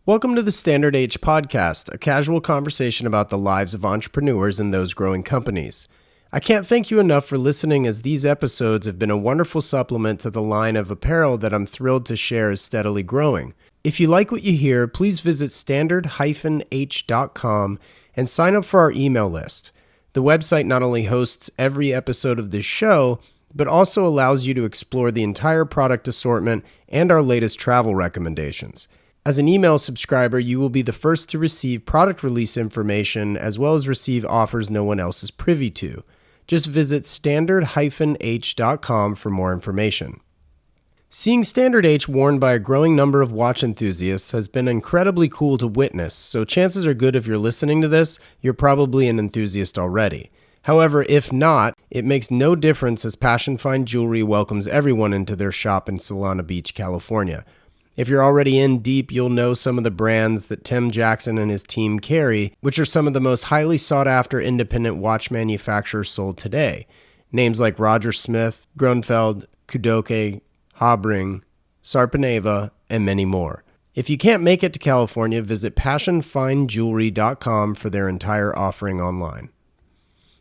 Welcome to the Standard H podcast, a casual conversation about the lives of entrepreneurs and those growing companies. I can't thank you enough for listening, as these episodes have been a wonderful supplement to the line of apparel that I'm thrilled to share is steadily growing. If you like what you hear, please visit standard-h.com and sign up for our email list. The website not only hosts every episode of this show, but also allows you to explore the entire product assortment and our latest travel recommendations. As an email subscriber, you will be the first to receive product release information as well as receive offers no one else is privy to. Just visit standard-h.com for more information. Seeing Standard H worn by a growing number of watch enthusiasts has been incredibly cool to witness, so chances are good if you're listening to this, you're probably an enthusiast already. However, if not, it makes no difference, as Passion Fine Jewelry welcomes everyone into their shop in Solana Beach, California. If you're already in deep, you'll know some of the brands that Tim Jackson and his team carry, which are some of the most highly sought-after independent watch manufacturers sold today. Names like Roger Smith, Grunfeld, Kudoke, Habring, Sarpaneva, and many more. If you can't make it to California, visit passionfinejewelry.com for their entire offering online.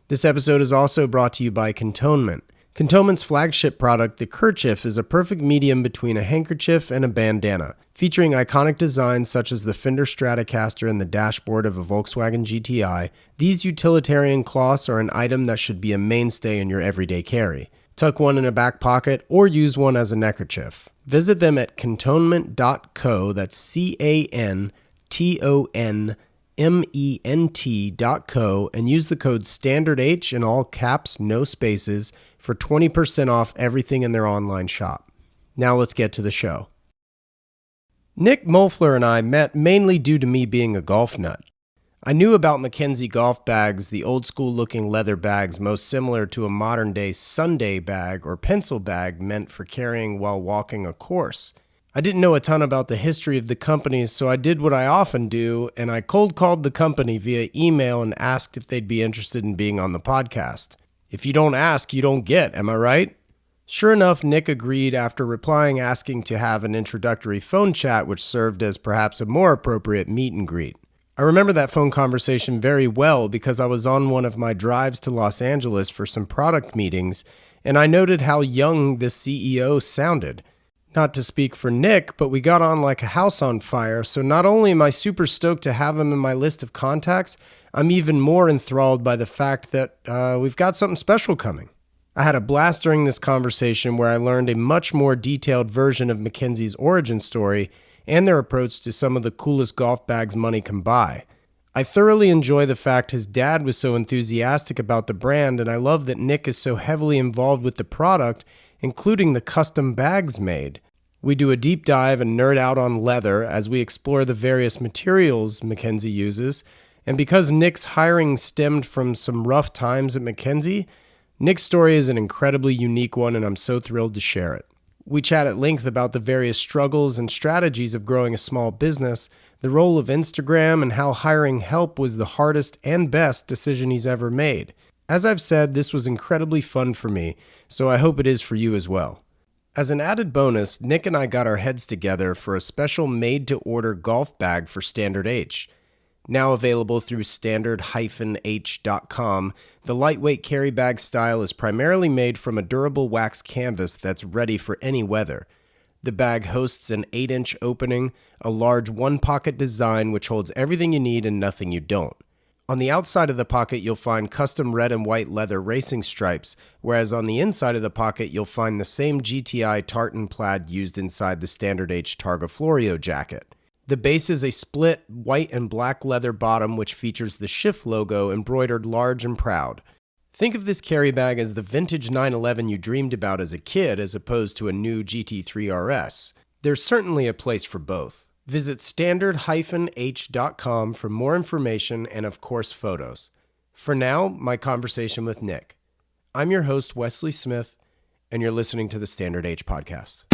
This episode is also brought to you by Cantonment. Cantonment's flagship product, the kerchief, is a perfect medium between a handkerchief and a bandana. Featuring iconic designs such as the Fender Stratocaster and the dashboard of a Volkswagen GTI, these utilitarian cloths are an item that should be a mainstay in your everyday carry. Tuck one in a back pocket or use one as a neckerchief. Visit them at cantonment.co, that's cantonment.co, and use the code STANDARDH in all caps, no spaces, for 20% off everything in their online shop. Now let's get to the show. Nick Mulflur and I met mainly due to me being a golf nut. I knew about MacKenzie golf bags, the old school looking leather bags most similar to a modern day Sunday bag or pencil bag meant for carrying while walking a course. I didn't know a ton about the history of the company, so I did what I often do, and I cold called the company via email and asked if they'd be interested in being on the podcast. If you don't ask, you don't get, am I right? Sure enough, Nick agreed after replying asking to have an introductory phone chat, which served as perhaps a more appropriate meet and greet. I remember that phone conversation very well because I was on one of my drives to Los Angeles for some product meetings, and I noted how young this CEO sounded. Not to speak for Nick, but we got on like a house on fire, so not only am I super stoked to have him in my list of contacts, I'm even more enthralled by the fact that we've got something special coming. I had a blast during this conversation where I learned a much more detailed version of MacKenzie's origin story and their approach to some of the coolest golf bags money can buy. I thoroughly enjoy the fact his dad was so enthusiastic about the brand, and I love that Nick is so heavily involved with the product, including the custom bags made. We do a deep dive and nerd out on leather as we explore the various materials MacKenzie uses, and because Nick's hiring stemmed from some rough times at MacKenzie, Nick's story is an incredibly unique one, and I'm so thrilled to share it. We chat at length about the various struggles and strategies of growing a small business, the role of Instagram, and how hiring help was the hardest and best decision he's ever made. As I've said, this was incredibly fun for me, so I hope it is for you as well. As an added bonus, Nick and I got our heads together for a special made-to-order golf bag for Standard H. Now available through standard-h.com, the lightweight carry bag style is primarily made from a durable wax canvas that's ready for any weather. The bag hosts an 8-inch opening, a large one-pocket design which holds everything you need and nothing you don't. On the outside of the pocket, you'll find custom red and white leather racing stripes, whereas on the inside of the pocket, you'll find the same GTI tartan plaid used inside the Standard H Targa Florio jacket. The base is a split white and black leather bottom which features the Shift logo embroidered large and proud. Think of this carry bag as the vintage 911 you dreamed about as a kid as opposed to a new GT3 RS. There's certainly a place for both. Visit standard-h.com for more information and, of course, photos. For now, my conversation with Nick. I'm your host, Wesley Smith, and you're listening to the Standard H podcast.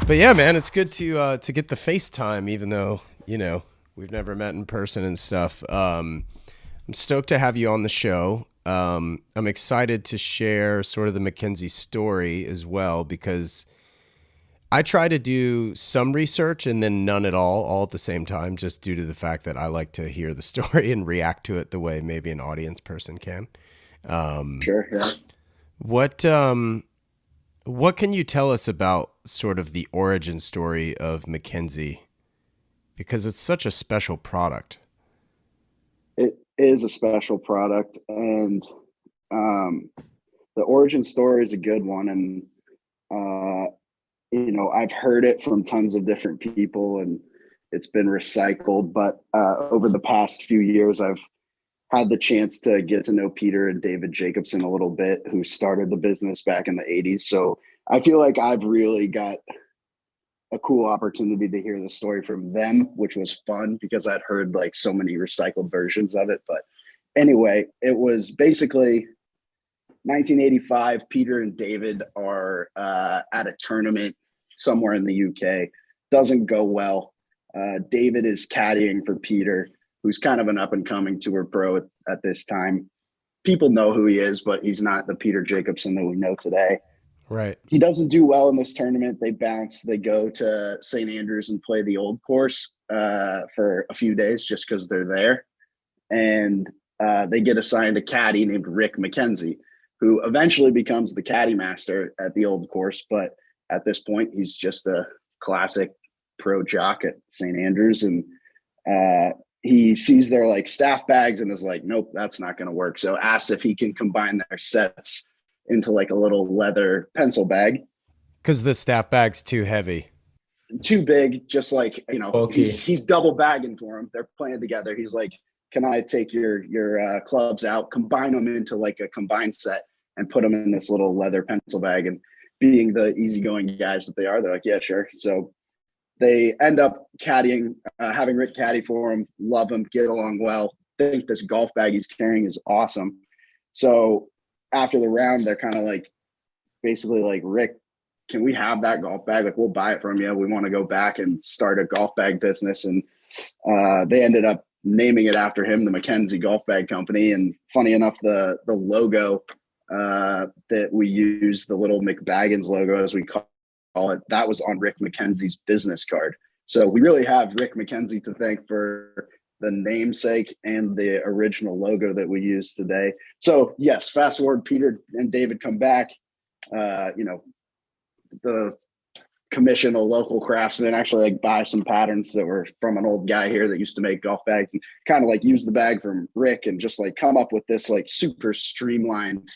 But yeah, man, it's good to get the FaceTime, even though, you know, we've never met in person and stuff. I'm stoked to have you on the show. I'm excited to share sort of the MacKenzie story as well because I try to do some research and then none at all at the same time, just due to the fact that I like to hear the story and react to it the way maybe an audience person can. Sure. Yeah. What what can you tell us about sort of the origin story of MacKenzie? Because it's such a special product. It is a special product, and um, the origin story is a good one. And I've heard it from tons of different people, and it's been recycled. But over the past few years, I've had the chance to get to know Peter and David Jacobson a little bit, who started the business back in the '80s. So I feel like I've really got a cool opportunity to hear the story from them, which was fun because I'd heard like so many recycled versions of it. But anyway, it was basically 1985. Peter and David are at a tournament somewhere in the UK. Doesn't go well. David is caddying for Peter, who's kind of an up and coming tour pro at this time. People know who he is, but he's not the Peter Jacobson that we know today. Right. He doesn't do well in this tournament. They bounce. They go to St. Andrews and play the old course for a few days just because they're there. And they get assigned a caddy named Rick MacKenzie, who eventually becomes the caddy master at the old course. But at this point, he's just a classic pro jock at St. Andrews. And he sees their like staff bags and is like, nope, that's not going to work. So asks if he can combine their sets into like a little leather pencil bag. Because the staff bag's too heavy. Too big, just like Bulky. he's double bagging for him. They're playing together. He's like, can I take your clubs out, combine them into like a combined set, and put them in this little leather pencil bag? And being the easygoing guys that they are, they're like, yeah, sure. So they end up caddying, having Rick caddy for him. Love him, get along well. Think this golf bag he's carrying is awesome. So after the round, they're kind of like, basically like, Rick, can we have that golf bag? Like, we'll buy it from you. We want to go back and start a golf bag business. And they ended up naming it after him, the MacKenzie Golf Bag Company. And funny enough, the logo that we use, the little McBaggins logo, as we call it, that was on Rick MacKenzie's business card. So we really have Rick MacKenzie to thank for the namesake and the original logo that we use today. So yes, fast forward, Peter and David come back. The commission a local craftsman actually like buy some patterns that were from an old guy here that used to make golf bags, and kind of like use the bag from Rick and just like come up with this like super streamlined,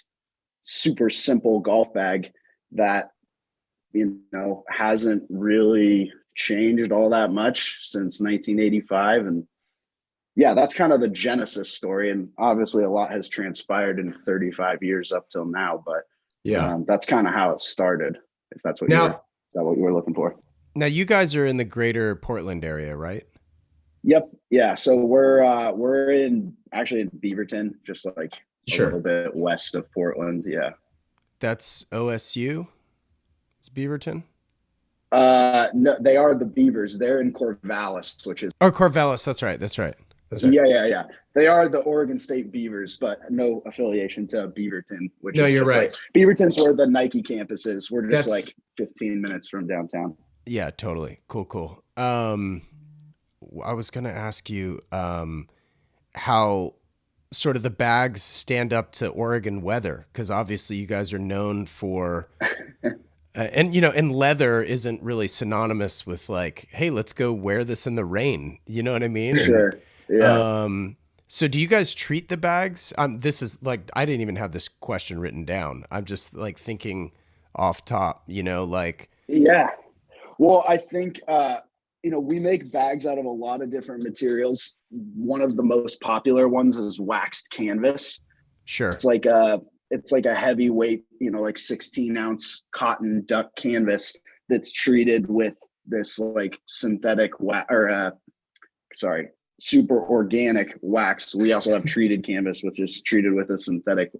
super simple golf bag that hasn't really changed all that much since 1985. And yeah, that's kind of the genesis story. And obviously a lot has transpired in 35 years up till now, but Yeah. that's kind of how it started, if that's what Now, is that what you were looking for? now you guys are in the greater Portland area, right? Yep. Yeah. So we're in actually in Beaverton, just like a little Sure. bit west of Portland. Yeah. That's OSU. It's Beaverton. No, they are the Beavers. They're in Corvallis, which is Or Corvallis. That's right. That's right. That's right. yeah. They are the Oregon State Beavers, but no affiliation to Beaverton, which No, is you're just right. like Beaverton's where the Nike campus is. We're just That's like 15 minutes from downtown. yeah, totally. Cool, cool. I was gonna ask you how sort of the bags stand up to Oregon weather, because obviously you guys are known for and and leather isn't really synonymous with like, hey, let's go wear this in the rain. You know what I mean? And Sure. Yeah. so do you guys treat the bags? This is like I didn't even have this question written down. I'm just like thinking off top, like Yeah. Well, I think we make bags out of a lot of different materials. One of the most popular ones is waxed canvas. sure. It's like a heavyweight, like 16-ounce cotton duck canvas that's treated with this like synthetic super organic wax. We also have treated canvas, which is treated with a synthetic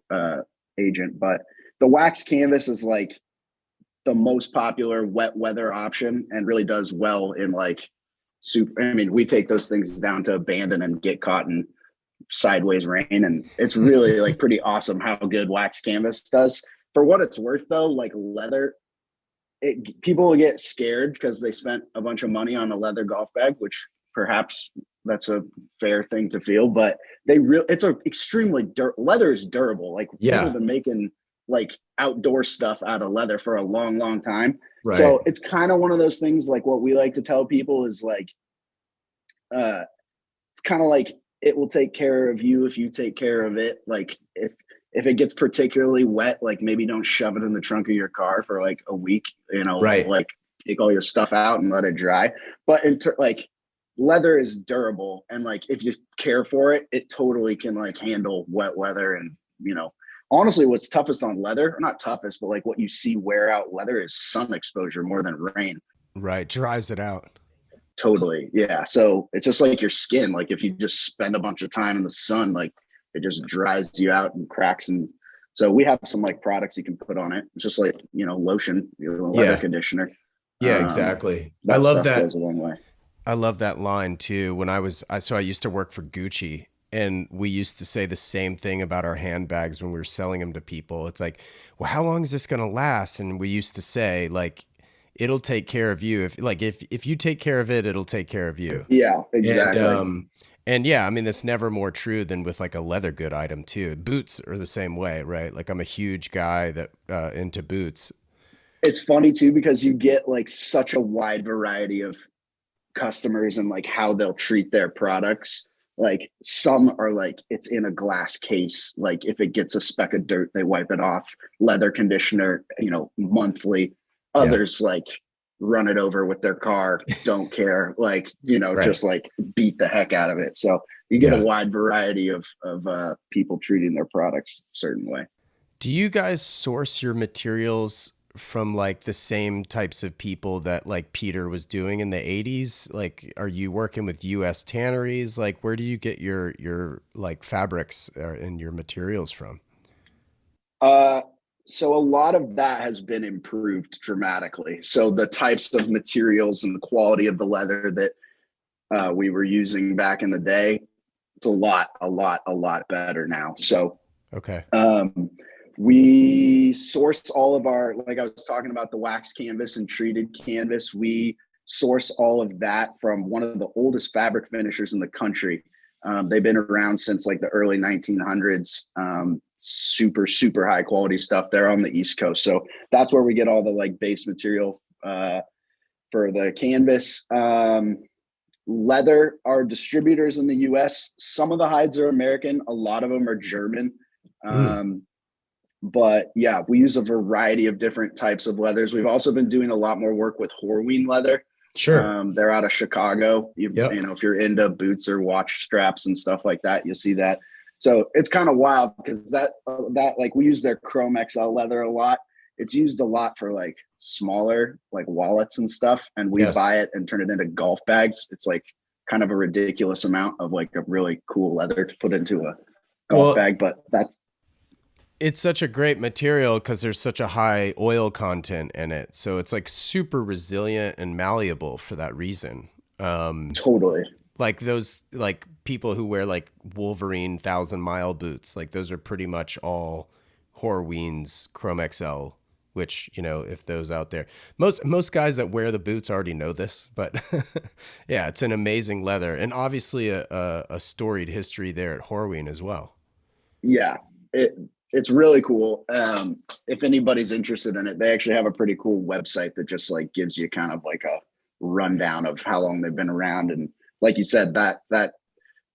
agent. But the wax canvas is like the most popular wet weather option and really does well in like super. I mean, we take those things down to abandon and get cotton sideways rain, and it's really like pretty awesome how good wax canvas does. For what it's worth, though, like leather, people will get scared because they spent a bunch of money on a leather golf bag, which perhaps that's a fair thing to feel, but it's a extremely leather is durable. Like people have Yeah. been making like outdoor stuff out of leather for a long, long time. Right. So it's kind of one of those things, like what we like to tell people is like, it's kind of like it will take care of you if you take care of it. Like if it gets particularly wet, like maybe don't shove it in the trunk of your car for like a week, Right. like take all your stuff out and let it dry. But like leather is durable, and like if you care for it, it totally can like handle wet weather. And honestly, what's toughest on leather, or not toughest, but like what you see wear out leather is sun exposure more than rain. Right. Dries it out. Totally. Yeah. So it's just like your skin. Like if you just spend a bunch of time in the sun, like it just dries you out and cracks. And so we have some like products you can put on it. It's just like, lotion, leather Yeah. conditioner. Yeah, exactly. I That love stuff that. goes a long way. I love that line too. So I used to work for Gucci, and we used to say the same thing about our handbags when we were selling them to people. It's like, well, how long is this going to last? And we used to say like, it'll take care of you. If you take care of it, it'll take care of you. Yeah, And, exactly. and yeah, I mean, that's never more true than with like a leather good item too. Boots are the same way, right? Like I'm a huge guy that, into boots. It's funny too, because you get like such a wide variety of customers and like how they'll treat their products. Like some are like it's in a glass case. Like if it gets a speck of dirt, they wipe it off. Leather conditioner, monthly. Yeah. Others like run it over with their car, don't care. Like Right. just like beat the heck out of it. So you get a Yeah. wide variety of people treating their products a certain way. Do you guys source your materials from like the same types of people that like Peter was doing in the 80s? Like are you working with US tanneries? Like where do you get your like fabrics and your materials from? Uh, so a lot of that has been improved dramatically. So the types of materials and the quality of the leather that we were using back in the day, it's a lot better now. So Okay. um, we source all of our, like I was talking about the wax canvas and treated canvas. We source all of that from one of the oldest fabric finishers in the country. They've been around since like the early 1900s. Super, super high quality stuff. They're on the East Coast. So that's where we get all the like base material for the canvas. Leather, our distributors in the US, some of the hides are American, a lot of them are German. Mm, But yeah, we use a variety of different types of leathers. We've also been doing a lot more work with Horween leather. sure. They're out of Chicago. Yep. If you're into boots or watch straps and stuff like that, you'll see that. So it's kind of wild because that like we use their Chrome XL leather a lot. It's used a lot for like smaller like wallets and stuff, and we Yes. buy it and turn it into golf bags. It's like kind of a ridiculous amount of like a really cool leather to put into a golf Well, bag, but that's it's such a great material because there's such a high oil content in it. So it's like super resilient and malleable for that reason. totally. Like those like people who wear like Wolverine 1,000 mile boots, like those are pretty much all Horween's Chrome XL, which, if those out there, most guys that wear the boots already know this, but yeah, it's an amazing leather and obviously a storied history there at Horween as well. Yeah, it's really cool. If anybody's interested in it, they actually have a pretty cool website that just like gives you kind of like a rundown of how long they've been around. And like you said, that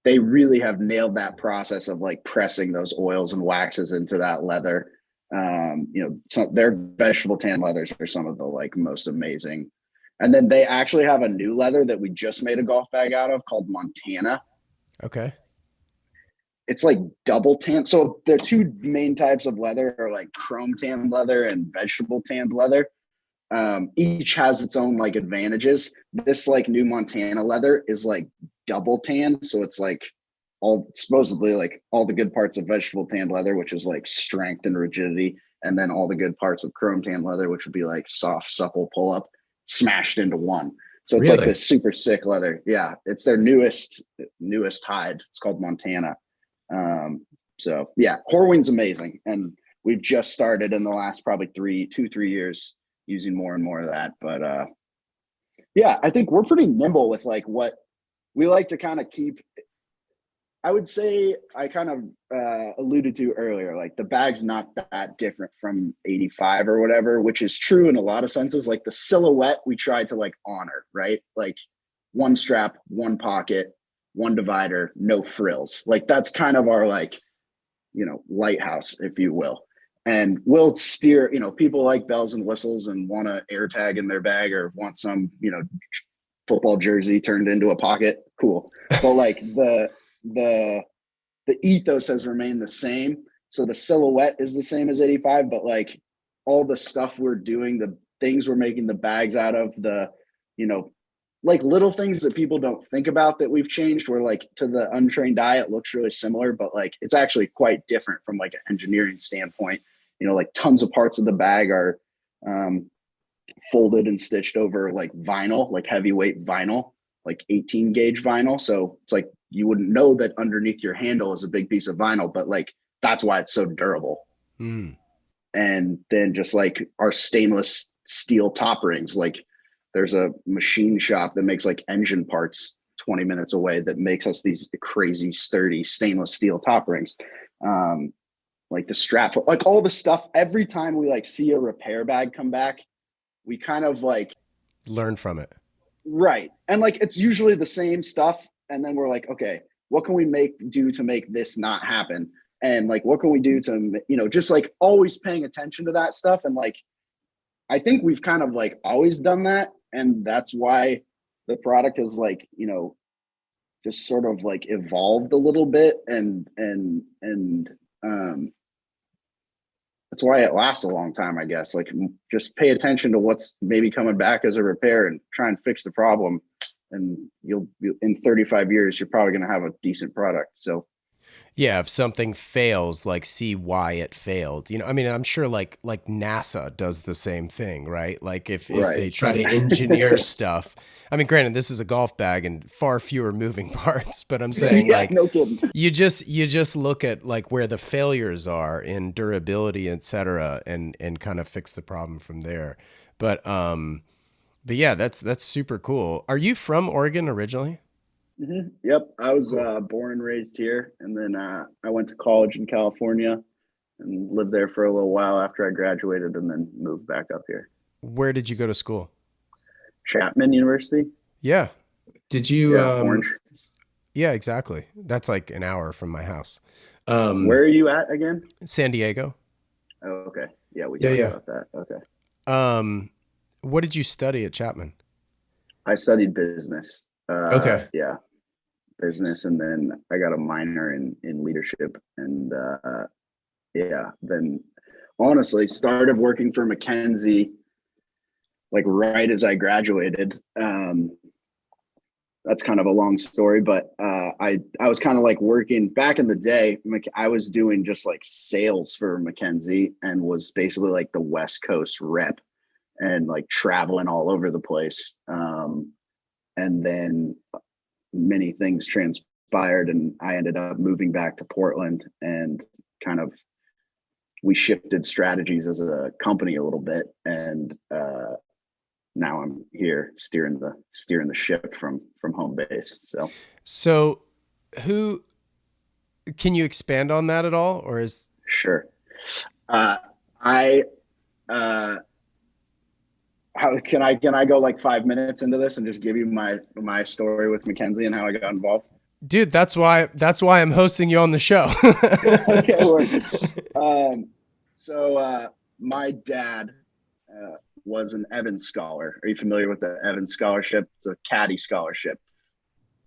they really have nailed that process of like pressing those oils and waxes into that leather. Their vegetable tan leathers are some of the like most amazing. And then they actually have a new leather that we just made a golf bag out of called Montana. Okay. It's like double tan. So the two main types of leather are like chrome tan leather and vegetable tanned leather. Each has its own like advantages. This like new Montana leather is like double tan, so it's like all supposedly like all the good parts of vegetable tanned leather, which is like strength and rigidity, and then all the good parts of chrome tan leather, which would be like soft, supple pull up, smashed into one. So it's like Really? this super sick leather. Yeah, it's their newest hide. It's called Montana. Um, so yeah, Horween's amazing. And we've just started in the last probably 3 years using more and more of that. But yeah, I think we're pretty nimble with like what we like to kind of keep. I would say I kind of alluded to earlier, like the bag's not that different from 85 or whatever, which is true in a lot of senses. Like the silhouette, we try to like honor, right? Like one strap, one pocket, one divider, no frills. Like that's kind of our like, lighthouse, if you will. And we'll steer, people like bells and whistles and want an air tag in their bag or want some, football jersey turned into a pocket. Cool. But like the ethos has remained the same. So the silhouette is the same as 85, but like all the stuff we're doing, the things we're making the bags out of, the, like little things that people don't think about that we've changed, where like to the untrained eye, it looks really similar, but like it's actually quite different from like an engineering standpoint. Like tons of parts of the bag are folded and stitched over like vinyl, like heavyweight vinyl, like 18 gauge vinyl. So it's like you wouldn't know that underneath your handle is a big piece of vinyl, but like that's why it's so durable. Mm. And then just like our stainless steel top rings, like there's a machine shop that makes like engine parts 20 minutes away that makes us these crazy sturdy stainless steel top rings. Like the strap, like all the stuff, every time we like see a repair bag come back, we kind of like learn from it. Right. And like it's usually the same stuff. And then we're like, okay, what can we do to make this not happen? And like, what can we do to, just like always paying attention to that stuff. And like, I think we've kind of like always done that. And that's why the product is like, just sort of like evolved a little bit. And that's why it lasts a long time, I guess. Like just pay attention to what's maybe coming back as a repair and try and fix the problem. And you'll in 35 years, you're probably going to have a decent product. So Yeah, if something fails, like see why it failed. I mean, I'm sure like NASA does the same thing, right? Like if they right. try to engineer stuff. I mean, granted, this is a golf bag and far fewer moving parts, but I'm saying Yeah, like no kidding. you just look at like where the failures are in durability, et cetera, and kind of fix the problem from there. But yeah, that's super cool. Are you from Oregon originally? Mm-hmm. Yep. I was Cool. born and raised here. And then I went to college in California and lived there for a little while after I graduated and then moved back up here. Where did you go to school? Chapman University. Yeah. Did you Yeah. Orange. Yeah, exactly. That's like an hour from my house. Where are you at again? San Diego. Oh, okay. Yeah. We Yeah, talked yeah. about that. Okay. Um, what did you study at Chapman? I studied business. Okay. Yeah. Business. And then I got a minor in leadership. And yeah, then honestly started working for MacKenzie like right as I graduated. That's kind of a long story, but I was kind of like working back in the day. I was doing just like sales for MacKenzie and was basically like the West Coast rep and like traveling all over the place. And then many things transpired, and I ended up moving back to Portland and kind of we shifted strategies as a company a little bit, and now I'm here steering the ship from home base. So, who can you expand on that at all, or is Sure. I how can I go like 5 minutes into this and just give you my story with MacKenzie and how I got involved? dude? That's why I'm hosting you on the show. Okay. So my dad was an Evans Scholar. Are you familiar with the Evans Scholarship? It's a caddy scholarship.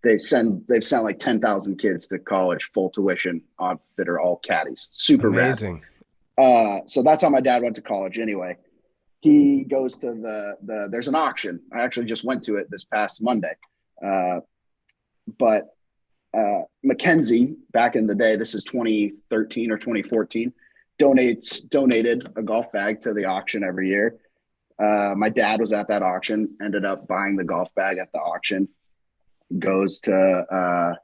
They've sent like 10,000 kids to college full tuition that are all caddies. Super rad. Amazing. So that's how my dad went to college anyway. He goes to there's an auction. I actually just went to it this past Monday. But MacKenzie, back in the day, this is 2013 or 2014, donated a golf bag to the auction every year. My dad was at that auction, ended up buying the golf bag at the auction, goes to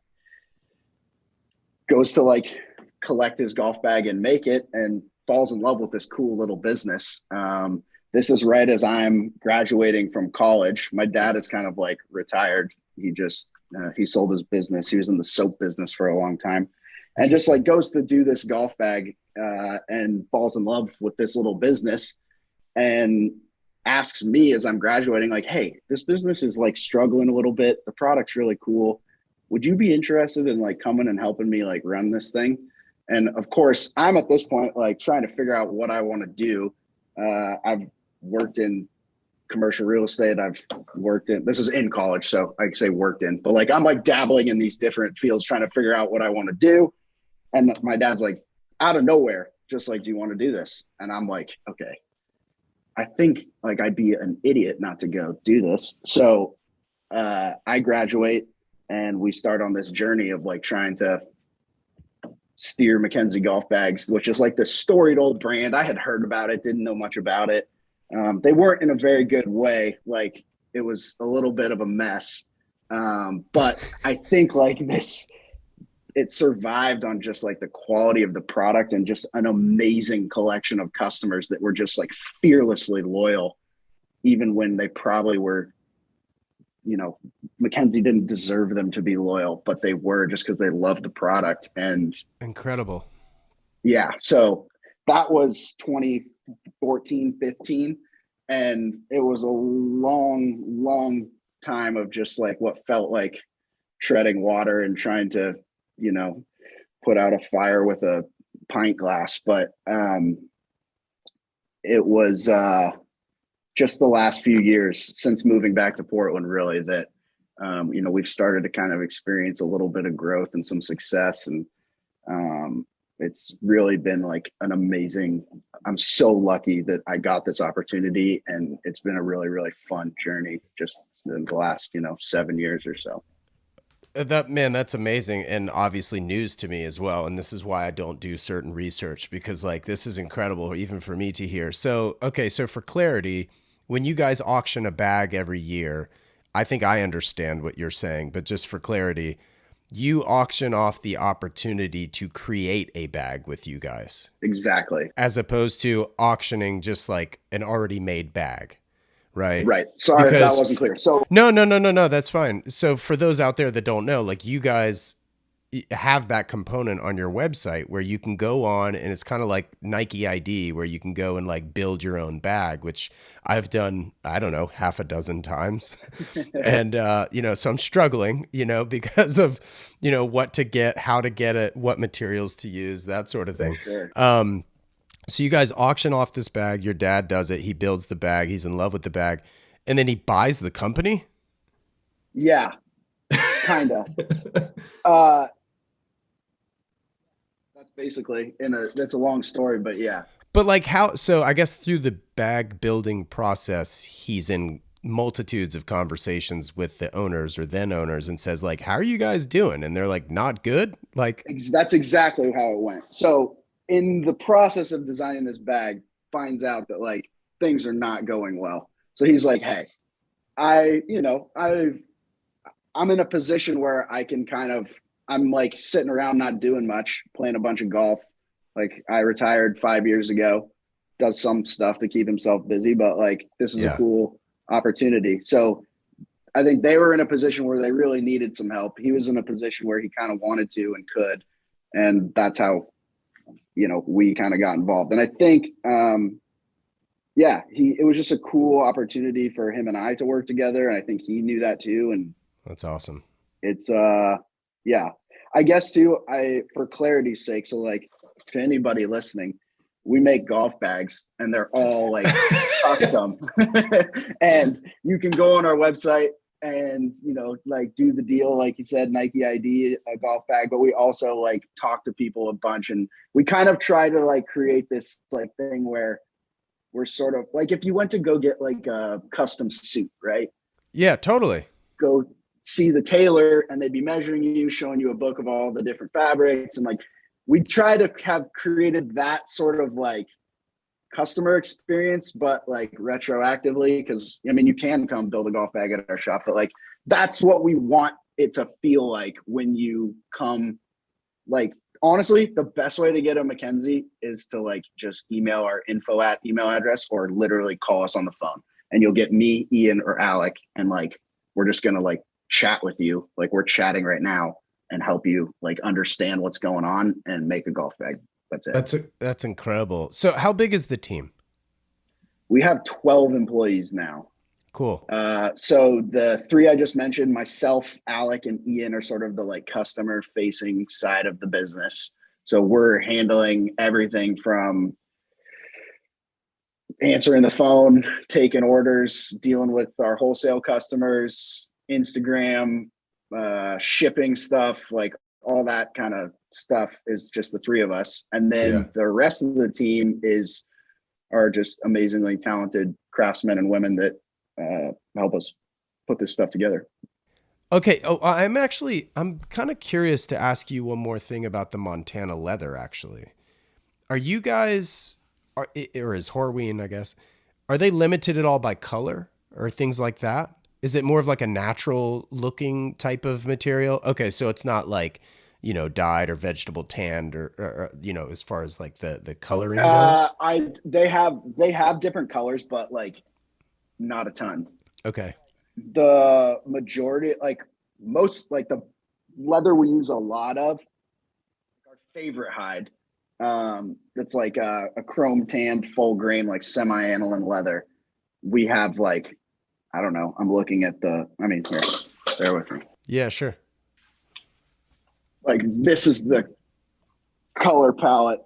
goes to like collect his golf bag and make it, and falls in love with this cool little business. This is right as I'm graduating from college. My dad is kind of like retired. He sold his business. He was in the soap business for a long time, and just like goes to do this golf bag and falls in love with this little business, and asks me as I'm graduating, like, hey, this business is like struggling a little bit. The product's really cool. Would you be interested in like coming and helping me like run this thing? And of course, I'm at this point like trying to figure out what I want to do. I've worked in commercial real estate. I've worked in, this is in college, so I say worked in, but like I'm like dabbling in these different fields trying to figure out what I want to do. And my dad's like, out of nowhere, just like, do you want to do this? And I'm like, okay, I think like I'd be an idiot not to go do this. So I graduate and we start on this journey of like trying to steer MacKenzie golf bags, which is like the storied old brand. I had heard about it, didn't know much about it. They weren't in a very good way. Like it was a little bit of a mess. But I think like it survived on just like the quality of the product and just an amazing collection of customers that were just like fearlessly loyal, even when they probably were, MacKenzie didn't deserve them to be loyal, but they were just because they loved the product. And incredible. Yeah. So that was 2014, 15. And it was a long, long time of just like what felt like treading water and trying to, put out a fire with a pint glass. But it was just the last few years since moving back to Portland, really, that, we've started to kind of experience a little bit of growth and some success. And it's really been like I'm so lucky that I got this opportunity, and it's been a really, really fun journey just in the last, 7 years or so. That's amazing, and obviously news to me as well. And this is why I don't do certain research, because like this is incredible even for me to hear. So, okay, so for clarity, when you guys auction a bag every year, I think I understand what you're saying, but just for clarity, you auction off the opportunity to create a bag with you guys. Exactly. As opposed to auctioning just like an already made bag. Right. Sorry if that wasn't clear. So no, that's fine. So for those out there that don't know, like you guys have that component on your website where you can go on, and it's kind of like Nike ID, where you can go and like build your own bag, which I've done, I don't know, half a dozen times. And, so I'm struggling, because of, what to get, how to get it, what materials to use, that sort of thing. Sure. So you guys auction off this bag. Your dad does it. He builds the bag. He's in love with the bag. And then he buys the company? Yeah, kind of. That's basically that's a long story, but yeah. But like how, so I guess through the bag building process, he's in multitudes of conversations with the owners or then owners and says like, how are you guys doing? And they're like, not good. Like that's exactly how it went. So in the process of designing this bag, finds out that like things are not going well. So he's like, hey, I'm in a position where I can I'm like sitting around not doing much, playing a bunch of golf. Like I retired 5 years ago, does some stuff to keep himself busy, but like this is a cool opportunity. So I think they were in a position where they really needed some help. He was in a position where he kind of wanted to and could, and that's how, we kind of got involved. And I think, it was just a cool opportunity for him and I to work together. And I think he knew that too. And that's awesome. It's, I guess too, for clarity's sake. So like to anybody listening, we make golf bags and they're all like custom and you can go on our website and, like do the deal. Like you said, Nike ID, a golf bag, but we also like talk to people a bunch, and we kind of try to like create this like thing where we're sort of like, if you went to go get like a custom suit, right? Yeah, totally. Go see the tailor and they'd be measuring you, showing you a book of all the different fabrics. And like, we try to have created that sort of like customer experience, but like retroactively, because you can come build a golf bag at our shop, but like that's what we want it to feel like when you come like honestly, the best way to get a MacKenzie is to like just email our info at email address or literally call us on the phone, and you'll get me, Ian, or Alec, and like we're just gonna like chat with you like we're chatting right now and help you like understand what's going on and make a golf bag. That's it. That's incredible. So how big is the team? We have 12 employees now. Cool. So the three I just mentioned, myself, Alec, and Ian, are sort of the like customer facing side of the business. So we're handling everything from answering the phone, taking orders, dealing with our wholesale customers, Instagram, shipping stuff, like all that kind of stuff is just the three of us. And Yeah. then the rest of the team are just amazingly talented craftsmen and women that help us put this stuff together. Okay. Oh, I'm kind of curious to ask you one more thing about the Montana leather, actually. Are you guys, or is Horween, I guess, are they limited at all by color or things like that? Is it more of like a natural looking type of material? Okay. So it's not like, dyed or vegetable tanned or as far as like the coloring goes. They have different colors, but like not a ton. Okay. The majority, like most, like the leather we use a lot of, our favorite hide, it's like a chrome tanned full grain, like semi-aniline leather. We have like, I don't know, I'm looking at here, bear with me. Yeah, sure. Like this is the color palette.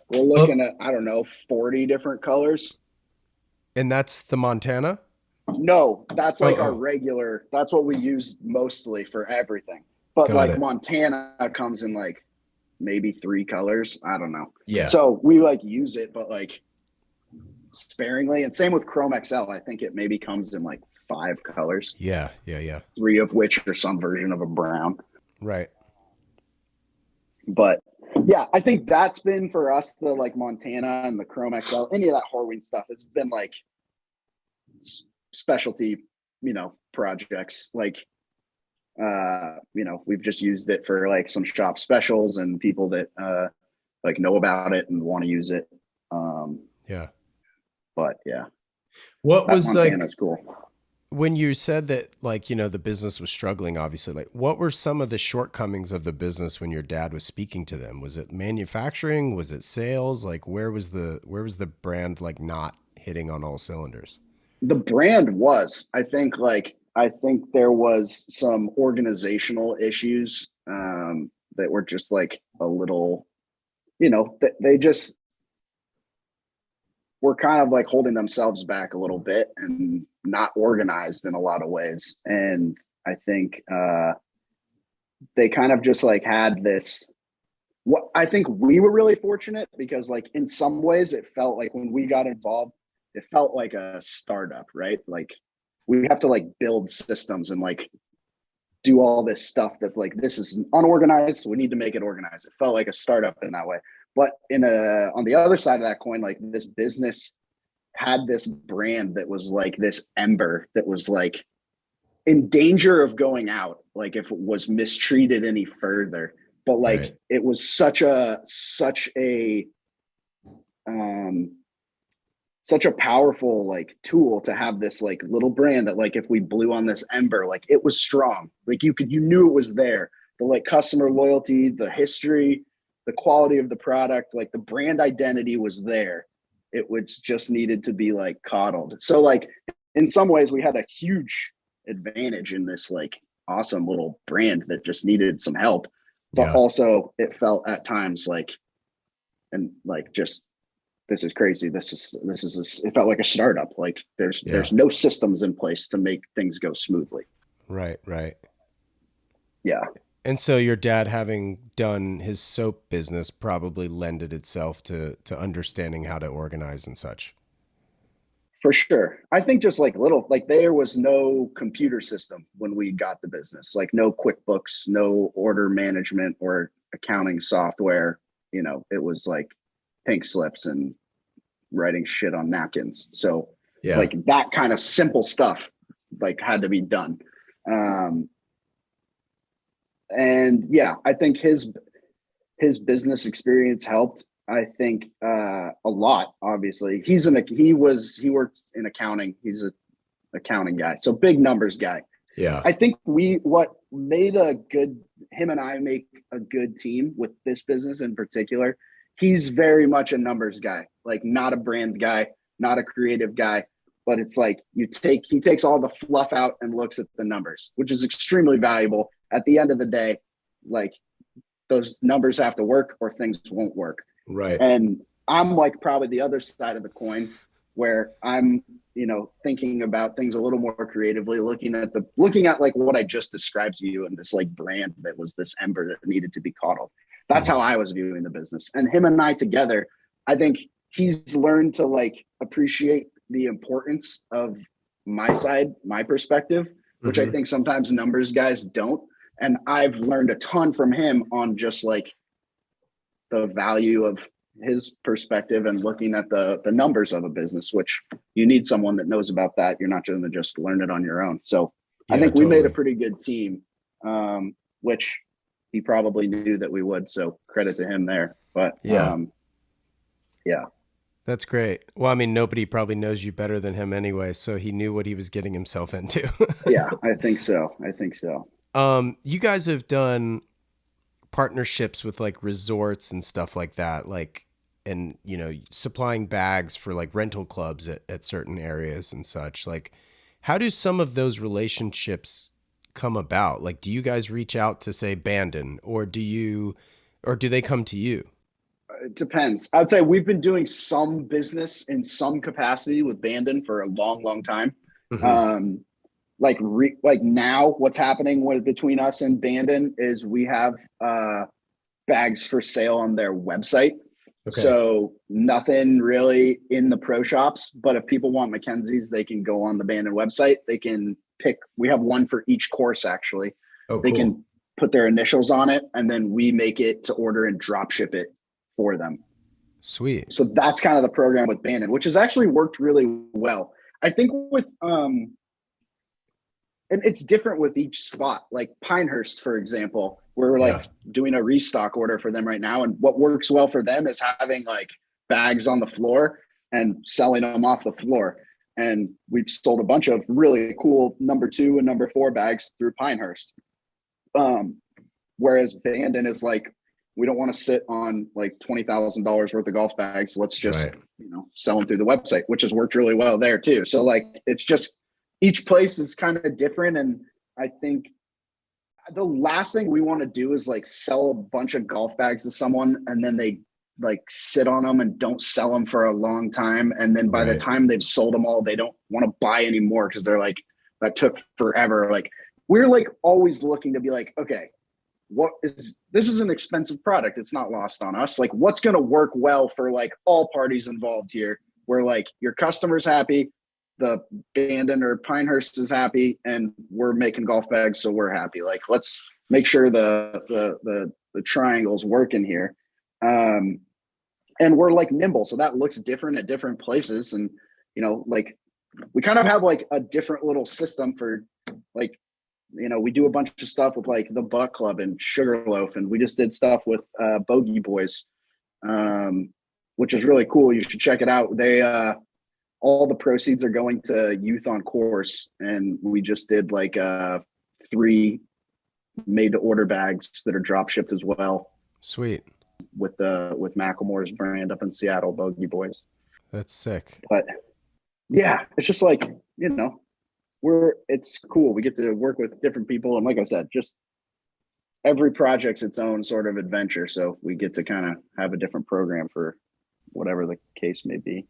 We're looking at, I don't know, 40 different colors. And that's the Montana? No, that's like our regular, that's what we use mostly for everything. But Got like it. Montana comes in like maybe 3 colors. I don't know. Yeah. So we like use it, but like sparingly. And same with Chrome XL. I think it maybe comes in like 5 colors. Yeah. Yeah. Yeah. 3 of which are some version of a brown. Right. But yeah, I think that's been for us, the like Montana and the Chrome XL, any of that Horween stuff has been like specialty, projects. Like, we've just used it for like some shop specials and people that like know about it and want to use it. Yeah. But yeah, What that was Montana's cool. when you said that, like, the business was struggling, obviously, like, what were some of the shortcomings of the business when your dad was speaking to them? Was it manufacturing? Was it sales? Like, where was the brand like not hitting on all cylinders? The brand was, I think there was some organizational issues that were just like a little, they just were kind of like holding themselves back a little bit and not organized in a lot of ways. And I think they kind of just like had this, what I think we were really fortunate because like in some ways it felt like when we got involved, it felt like a startup, right? Like we have to like build systems and like do all this stuff that like this is unorganized, so we need to make it organized. It felt like a startup in that way. But on the other side of that coin, like this business had this brand that was like this ember that was like in danger of going out, like if it was mistreated any further. But like Right. it was such a such a powerful like tool to have this like little brand that like if we blew on this ember, like it was strong. Like you knew it was there. The like customer loyalty, the history, the quality of the product, like the brand identity was there. It was just needed to be like coddled. So like in some ways we had a huge advantage in this like awesome little brand that just needed some help. But Yeah. also it felt at times like, and like just this is crazy. It felt like a startup. Like there's no systems in place to make things go smoothly. Right. Right. Yeah, And so your dad, having done his soap business, probably lended itself to understanding how to organize and such. for sure. I think just like there was no computer system when we got the business, like no QuickBooks, no order management or accounting software. It was like pink slips and writing shit on napkins. So Yeah. like that kind of simple stuff like had to be done. And yeah, I think his business experience helped. I think a lot. Obviously, he worked in accounting. He's a accounting guy, so big numbers guy. Yeah. I think what made a good him and I make a good team with this business in particular. He's very much a numbers guy, like not a brand guy, not a creative guy, but it's like he takes all the fluff out and looks at the numbers, which is extremely valuable. At the end of the day, like those numbers have to work or things won't work. Right. And I'm like probably the other side of the coin where I'm, thinking about things a little more creatively, looking at like what I just described to you and this like brand that was this ember that needed to be coddled. That's how I was viewing the business. And him and I together, I think he's learned to like appreciate the importance of my side, my perspective, which I think sometimes numbers guys don't. And I've learned a ton from him on just like the value of his perspective and looking at the numbers of a business, which you need someone that knows about that. You're not going to just learn it on your own. So I think we made a pretty good team, which he probably knew that we would. So credit to him there. But yeah. That's great. Well, I mean, nobody probably knows you better than him anyway, so he knew what he was getting himself into. Yeah, I think so. You guys have done partnerships with like resorts and stuff like that, like, and supplying bags for like rental clubs at certain areas and such. Like, how do some of those relationships come about? Like, do you guys reach out to say Bandon, or do they come to you? It depends. I'd say we've been doing some business in some capacity with Bandon for a long, long time. Like now what's happening between us and Bandon is we have bags for sale on their website. Okay. So nothing really in the pro shops, but if people want MacKenzie's, they can go on the Bandon website. They can pick, we have one for each course actually. They can put their initials on it and then we make it to order and drop ship it for them. Sweet. So that's kind of the program with Bandon, which has actually worked really well. I think with and it's different with each spot. Like Pinehurst, for example, we're like doing a restock order for them right now. And what works well for them is having like bags on the floor and selling them off the floor. And we've sold a bunch of really cool number 2 and number 4 bags through Pinehurst. Whereas Bandon is like, we don't want to sit on like $20,000 worth of golf bags. Let's just, sell them through the website, which has worked really well there too. So like, it's just, each place is kind of different. And I think the last thing we want to do is like sell a bunch of golf bags to someone and then they like sit on them and don't sell them for a long time. And then by the time they've sold them all, they don't want to buy anymore because they're like, that took forever. Like we're like always looking to be like, okay, this is an expensive product. It's not lost on us. Like what's going to work well for like all parties involved here where like your customer's happy, the Bandon or Pinehurst is happy, and we're making golf bags, so we're happy. Like, let's make sure the triangle's working here. And we're like nimble, so that looks different at different places. And like we kind of have like a different little system for like, we do a bunch of stuff with like the Buck Club and Sugarloaf, and we just did stuff with Bogey Boys, which is really cool. You should check it out. They all the proceeds are going to Youth on Course, and we just did like 3 made to order bags that are drop shipped as well. Sweet. With Macklemore's brand up in Seattle, Bogey Boys. That's sick. But yeah, it's just like, it's cool. We get to work with different people. And like I said, just every project's its own sort of adventure. So we get to kind of have a different program for whatever the case may be.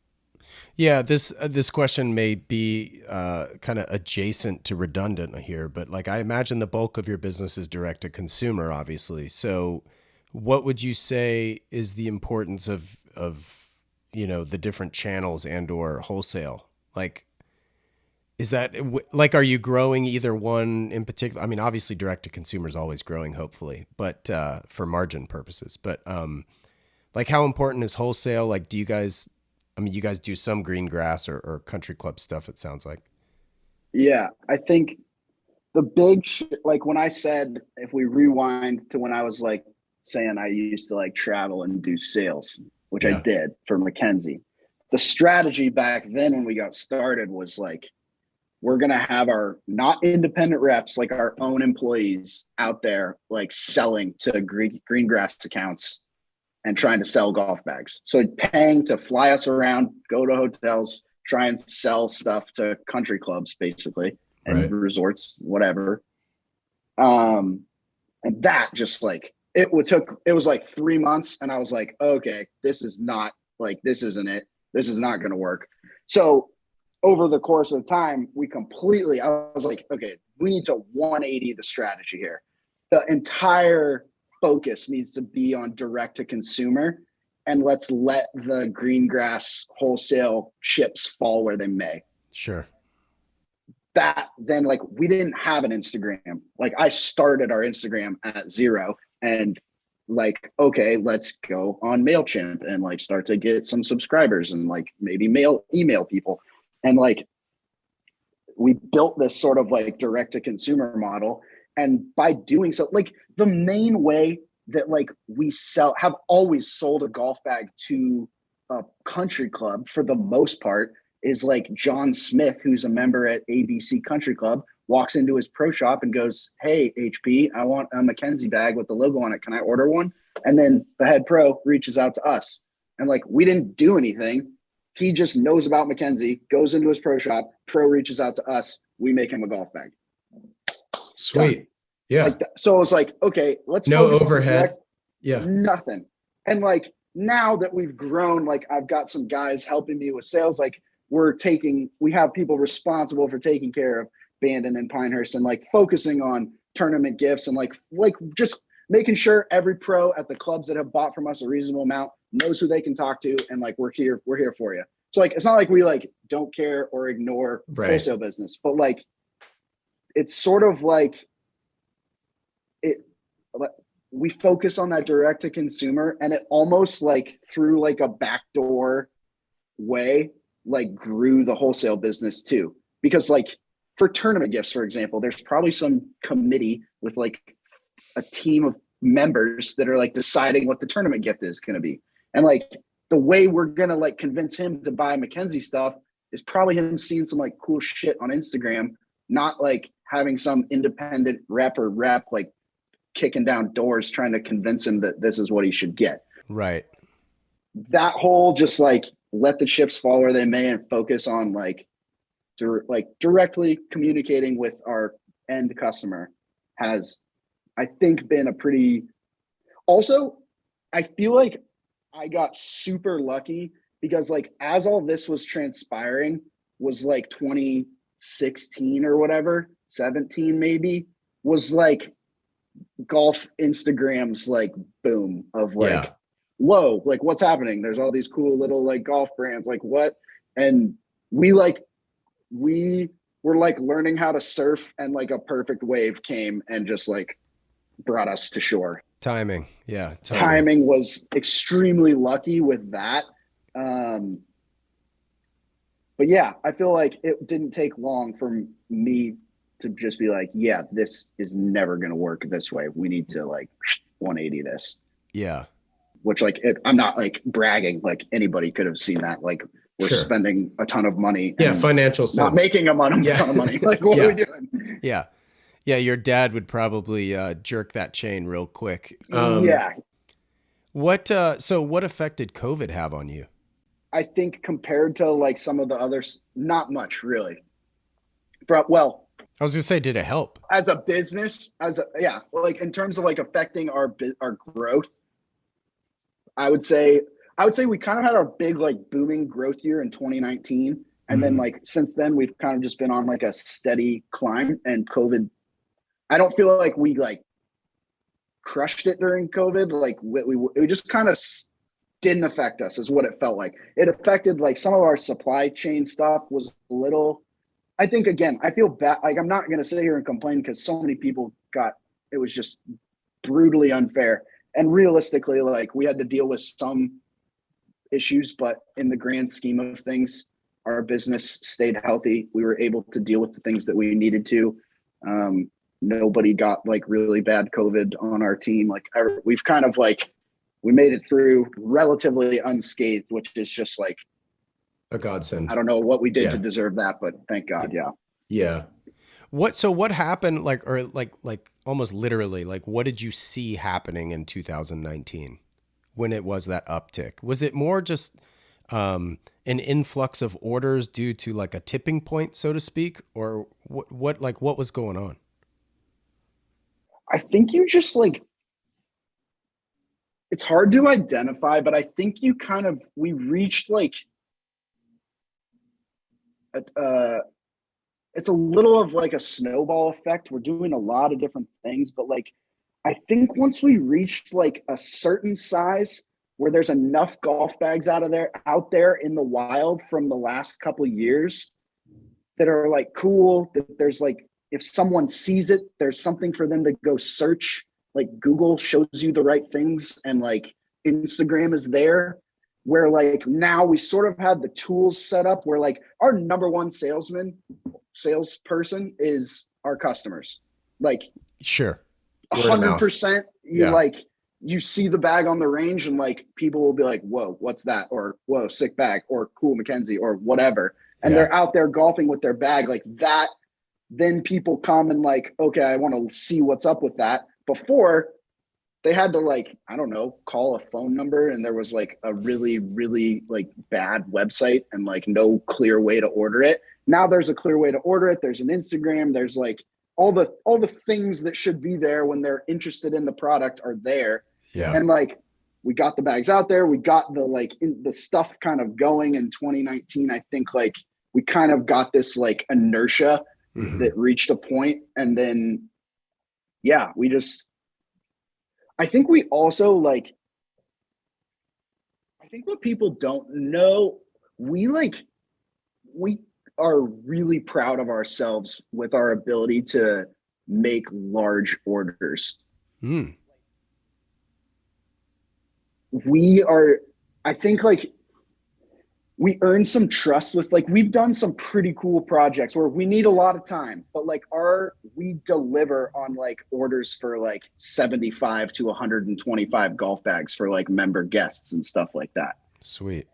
Yeah, this question may be kind of adjacent to redundant here, but like I imagine the bulk of your business is direct to consumer, obviously. So what would you say is the importance of the different channels and or wholesale? Like, is that like, are you growing either one in particular? I mean, obviously direct to consumer is always growing, hopefully, but for margin purposes. But like, how important is wholesale? Like, you guys do some green grass or country club stuff, it sounds like. Yeah, I think the big like when I said, if we rewind to when I was like saying I used to like travel and do sales, which I Yeah. did for MacKenzie. The strategy back then when we got started was like, we're going to have our not independent reps, like our own employees out there, like selling to green grass accounts and trying to sell golf bags. So paying to fly us around, go to hotels, try and sell stuff to country clubs, basically, and Right. resorts, whatever. And that just like, it was like 3 months. And I was like, okay, this is not like, this isn't it. This is not going to work. So over the course of time, I was like, okay, we need to 180 the strategy here. The entire focus needs to be on direct to consumer, and let's let the green grass wholesale chips fall where they may. Sure. That then, like, we didn't have an Instagram. Like, I started our Instagram at zero, and like, okay, let's go on MailChimp and like start to get some subscribers and like maybe email people. And like, we built this sort of like direct to consumer model. And by doing so, like the main way that like we have always sold a golf bag to a country club for the most part is like John Smith, who's a member at ABC Country Club, walks into his pro shop and goes, "Hey, HP, I want a MacKenzie bag with the logo on it. Can I order one?" And then the head pro reaches out to us. And like, we didn't do anything. He just knows about MacKenzie, goes into his pro shop, pro reaches out to us, we make him a golf bag. Sweet. Done. Yeah. Like that. So it's like, okay, let's no focus overhead. On yeah. Nothing. And like now that we've grown, like I've got some guys helping me with sales. Like we have people responsible for taking care of Bandon and Pinehurst and like focusing on tournament gifts and like just making sure every pro at the clubs that have bought from us a reasonable amount knows who they can talk to. And like, we're here for you. So like, it's not like we like don't care or ignore wholesale business, but like, it's sort of like we focus on that direct to consumer, and it almost like through like a backdoor way, like grew the wholesale business too. Because like for tournament gifts, for example, there's probably some committee with like a team of members that are like deciding what the tournament gift is going to be. And like the way we're going to like convince him to buy MacKenzie stuff is probably him seeing some like cool shit on Instagram, not like having some independent rep like kicking down doors trying to convince him that this is what he should get. Right. That whole just like let the chips fall where they may and focus on like directly communicating with our end customer has, I think, been a pretty. Also, I feel like I got super lucky because like as all this was transpiring was like 2016 or whatever, 17 maybe, was like golf Instagram's like boom of like, whoa, like what's happening? There's all these cool little like golf brands, like what? And we were like learning how to surf, and like a perfect wave came and just like brought us to shore. Timing. Yeah. Timing was extremely lucky with that. But yeah, I feel like it didn't take long for me to just be like, yeah, this is never going to work this way. We need to like 180 this. Yeah. Which like, I'm not like bragging, like anybody could have seen that. Like we're spending a ton of money. Yeah. Financial sense. Not making a ton of money. Like what are we doing? Yeah. Yeah. Your dad would probably jerk that chain real quick. Yeah. So what effect did COVID have on you? I think compared to like some of the others, not much really. But well, I was gonna say, did it help as a business? Like in terms of like affecting our growth, I would say we kind of had our big like booming growth year in 2019, and then like since then we've kind of just been on like a steady climb. And COVID, I don't feel like we like crushed it during COVID. Like we just kind of didn't affect us, is what it felt like. It affected like some of our supply chain stuff was a little. I think, again, I feel bad. Like, I'm not going to sit here and complain because so many people it was just brutally unfair. And realistically, like we had to deal with some issues, but in the grand scheme of things, our business stayed healthy. We were able to deal with the things that we needed to. Nobody got like really bad COVID on our team. Like we've kind of like, we made it through relatively unscathed, which is just like A godsend. I don't know what we did to Yeah. deserve that, but thank God. Yeah. Yeah. What happened, like, or like almost literally, like, what did you see happening in 2019 when it was that uptick? Was it more just an influx of orders due to like a tipping point, so to speak, or what was going on? I think you just like, it's hard to identify, but I think you kind of, we reached like, a, it's a little of like a snowball effect. We're doing a lot of different things, but like I think once we reached like a certain size where there's enough golf bags out there in the wild from the last couple of years that are like cool, that there's like if someone sees it, there's something for them to go search. Like Google shows you the right things and like Instagram is there where like now we sort of had the tools set up where like our number one salesperson is our customers. Like Sure. Word of mouth. 100%. You Yeah. like you see the bag on the range and like people will be like, whoa, what's that? Or whoa, sick bag, or cool MacKenzie, or whatever. And Yeah. they're out there golfing with their bag like that. Then people come and like, okay, I want to see what's up with that. Before they had to like, I don't know, call a phone number and there was like a really, really like bad website and like no clear way to order it. Now there's a clear way to order it. There's an Instagram. There's like all the things that should be there when they're interested in the product are there. Yeah. And like we got the bags out there. We got the like the stuff kind of going in 2019. I think like we kind of got this like inertia that reached a point, and then yeah, we just I think we also like I think what people don't know, we like we are really proud of ourselves with our ability to make large orders. Mm. We are, I think like we earn some trust with like we've done some pretty cool projects where we need a lot of time, but like we deliver on like orders for like 75 to 125 golf bags for like member guests and stuff like that. Sweet.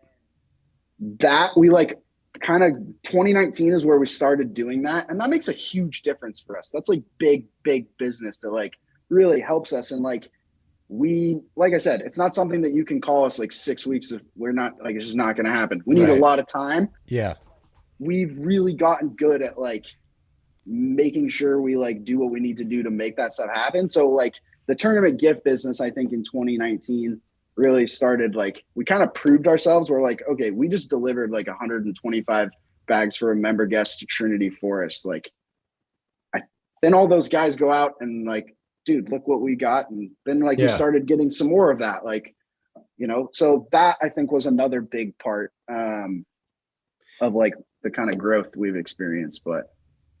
That we like kind of 2019 is where we started doing that, and that makes a huge difference for us. That's like big business that like really helps us. And like we, like I said, it's not something that you can call us like 6 weeks if we're not like, it's just not going to happen. We need a lot of time. Yeah. We've really gotten good at like making sure we like do what we need to do to make that stuff happen. So like the tournament gift business, I think in 2019 really started like, we kind of proved ourselves. We're like, okay, we just delivered like 125 bags for a member guest to Trinity Forest. Like then all those guys go out and like, dude, look what we got. And then like you started getting some more of that, like, you know, so that I think was another big part of like the kind of growth we've experienced. But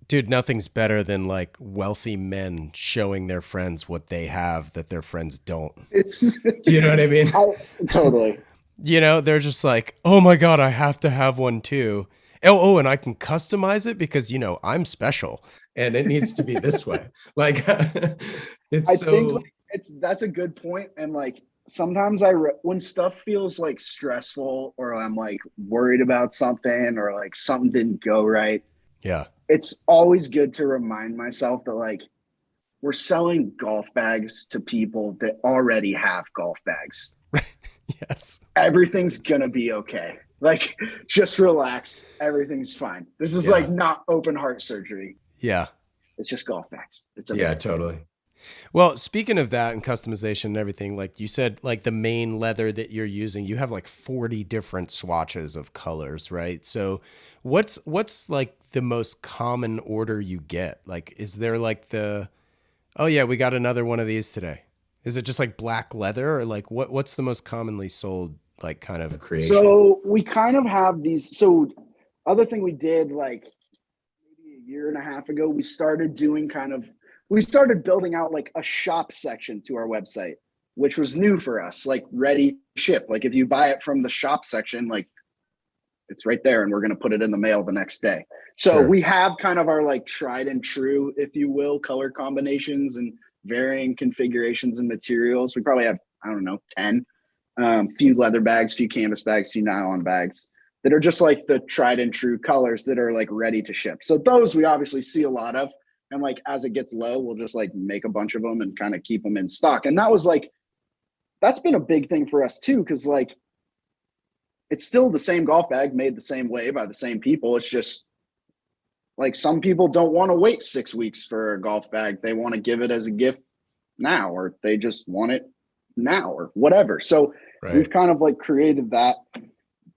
dude, nothing's better than like wealthy men showing their friends what they have that their friends don't. It's, do you know what I mean? Totally. You know, they're just like, oh my God, I have to have one too. Oh, and I can customize it because, you know, I'm special and it needs to be this way. Like it's I think like, that's a good point. And like, sometimes when stuff feels like stressful or I'm like worried about something or like something didn't go right. Yeah. It's always good to remind myself that like we're selling golf bags to people that already have golf bags. Yes. Everything's going to be okay. Like just relax. Everything's fine. This is like not open heart surgery. Yeah. It's just golf bags. It's okay. Yeah, totally. Well, speaking of that and customization and everything, like you said, like the main leather that you're using, you have like 40 different swatches of colors, right? So what's like the most common order you get? Like, is there like oh yeah, we got another one of these today. Is it just like black leather or like what's the most commonly sold like kind of creation? So we kind of have these. So other thing we did like maybe a year and a half ago, we started building out like a shop section to our website, which was new for us, like ready ship. Like if you buy it from the shop section, like it's right there and we're going to put it in the mail the next day. So Sure. we have kind of our like tried and true, if you will, color combinations and varying configurations and materials. We probably have, I don't know, 10, few leather bags, few canvas bags, few nylon bags that are just like the tried and true colors that are like ready to ship. So those we obviously see a lot of. And like as it gets low, we'll just like make a bunch of them and kind of keep them in stock. And that was like, that's been a big thing for us too, because like it's still the same golf bag made the same way by the same people. It's just like some people don't want to wait 6 weeks for a golf bag. They want to give it as a gift now, or they just want it now or whatever. So Right. we've kind of like created that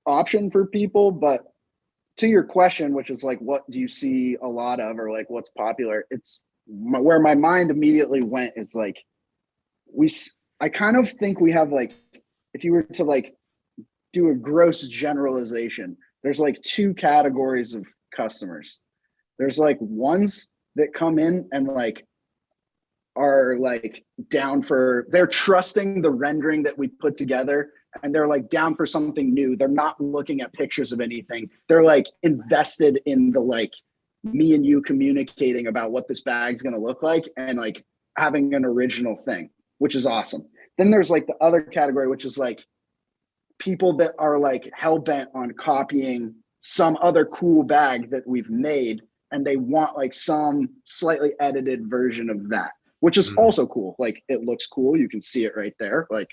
option for people. But to your question, which is like, what do you see a lot of, or like what's popular? It's where my mind immediately went is like, I kind of think we have like, if you were to like do a gross generalization, there's like two categories of customers. There's like ones that come in and like are like down for, they're trusting the rendering that we put together, and they're like down for something new. They're not looking at pictures of anything. They're like invested in the like me and you communicating about what this bag's going to look like and like having an original thing, which is awesome. Then there's like the other category, which is like people that are like hell bent on copying some other cool bag that we've made, and they want like some slightly edited version of that, which is Mm. also cool. Like it looks cool. You can see it right there. Like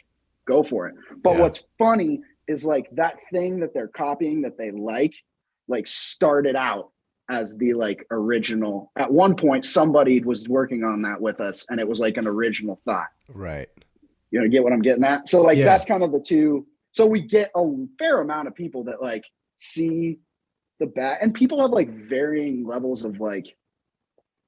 go for it. But Yeah. what's funny is like that thing that they're copying that they like started out as the like original. At one point, somebody was working on that with us, and it was like an original thought. Right. You know, get what I'm getting at? So like Yeah. that's kind of the two. So we get a fair amount of people that like see the bat, and people have like varying levels of like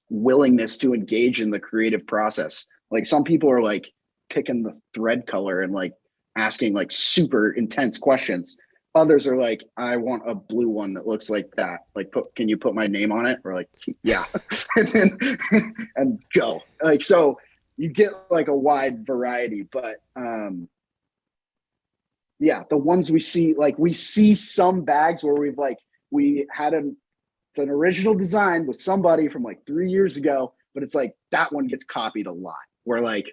willingness to engage in the creative process. Like some people are like picking the thread color and like asking like super intense questions. Others are like, I want a blue one that looks like that. Like, can you put my name on it? Or like, yeah, and then and go. Like, so you get like a wide variety, but yeah, the ones we see, like we see some bags where we had it's an original design with somebody from like 3 years ago, but it's like that one gets copied a lot. Where like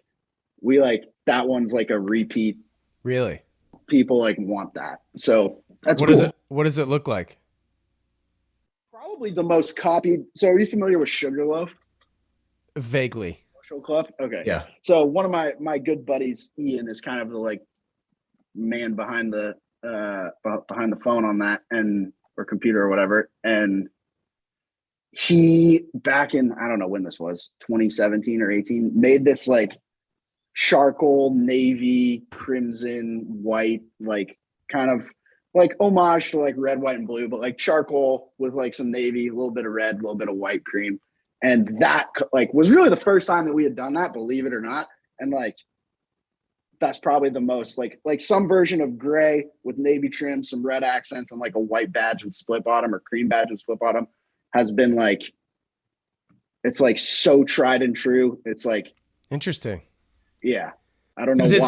we like that one's like a repeat. Really? People like want that, so that's What does cool. it what does it look like? Probably the most copied. So are you familiar with Sugarloaf Vaguely. Social Club? Okay, Yeah. so one of my good buddies, Ian, is kind of the like man behind the phone on that, and or computer or whatever. And he, back in, I don't know when this was, 2017 or 18, made this like charcoal navy crimson white, like kind of like homage to like red, white, and blue, but like charcoal with like some navy, a little bit of red, a little bit of white cream. And that like was really the first time that we had done that, believe it or not. And like that's probably the most like some version of gray with navy trim, some red accents, and like a white badge and split bottom, or cream badge and split bottom, has been like, it's like so tried and true. It's like, Interesting. yeah, I don't know Because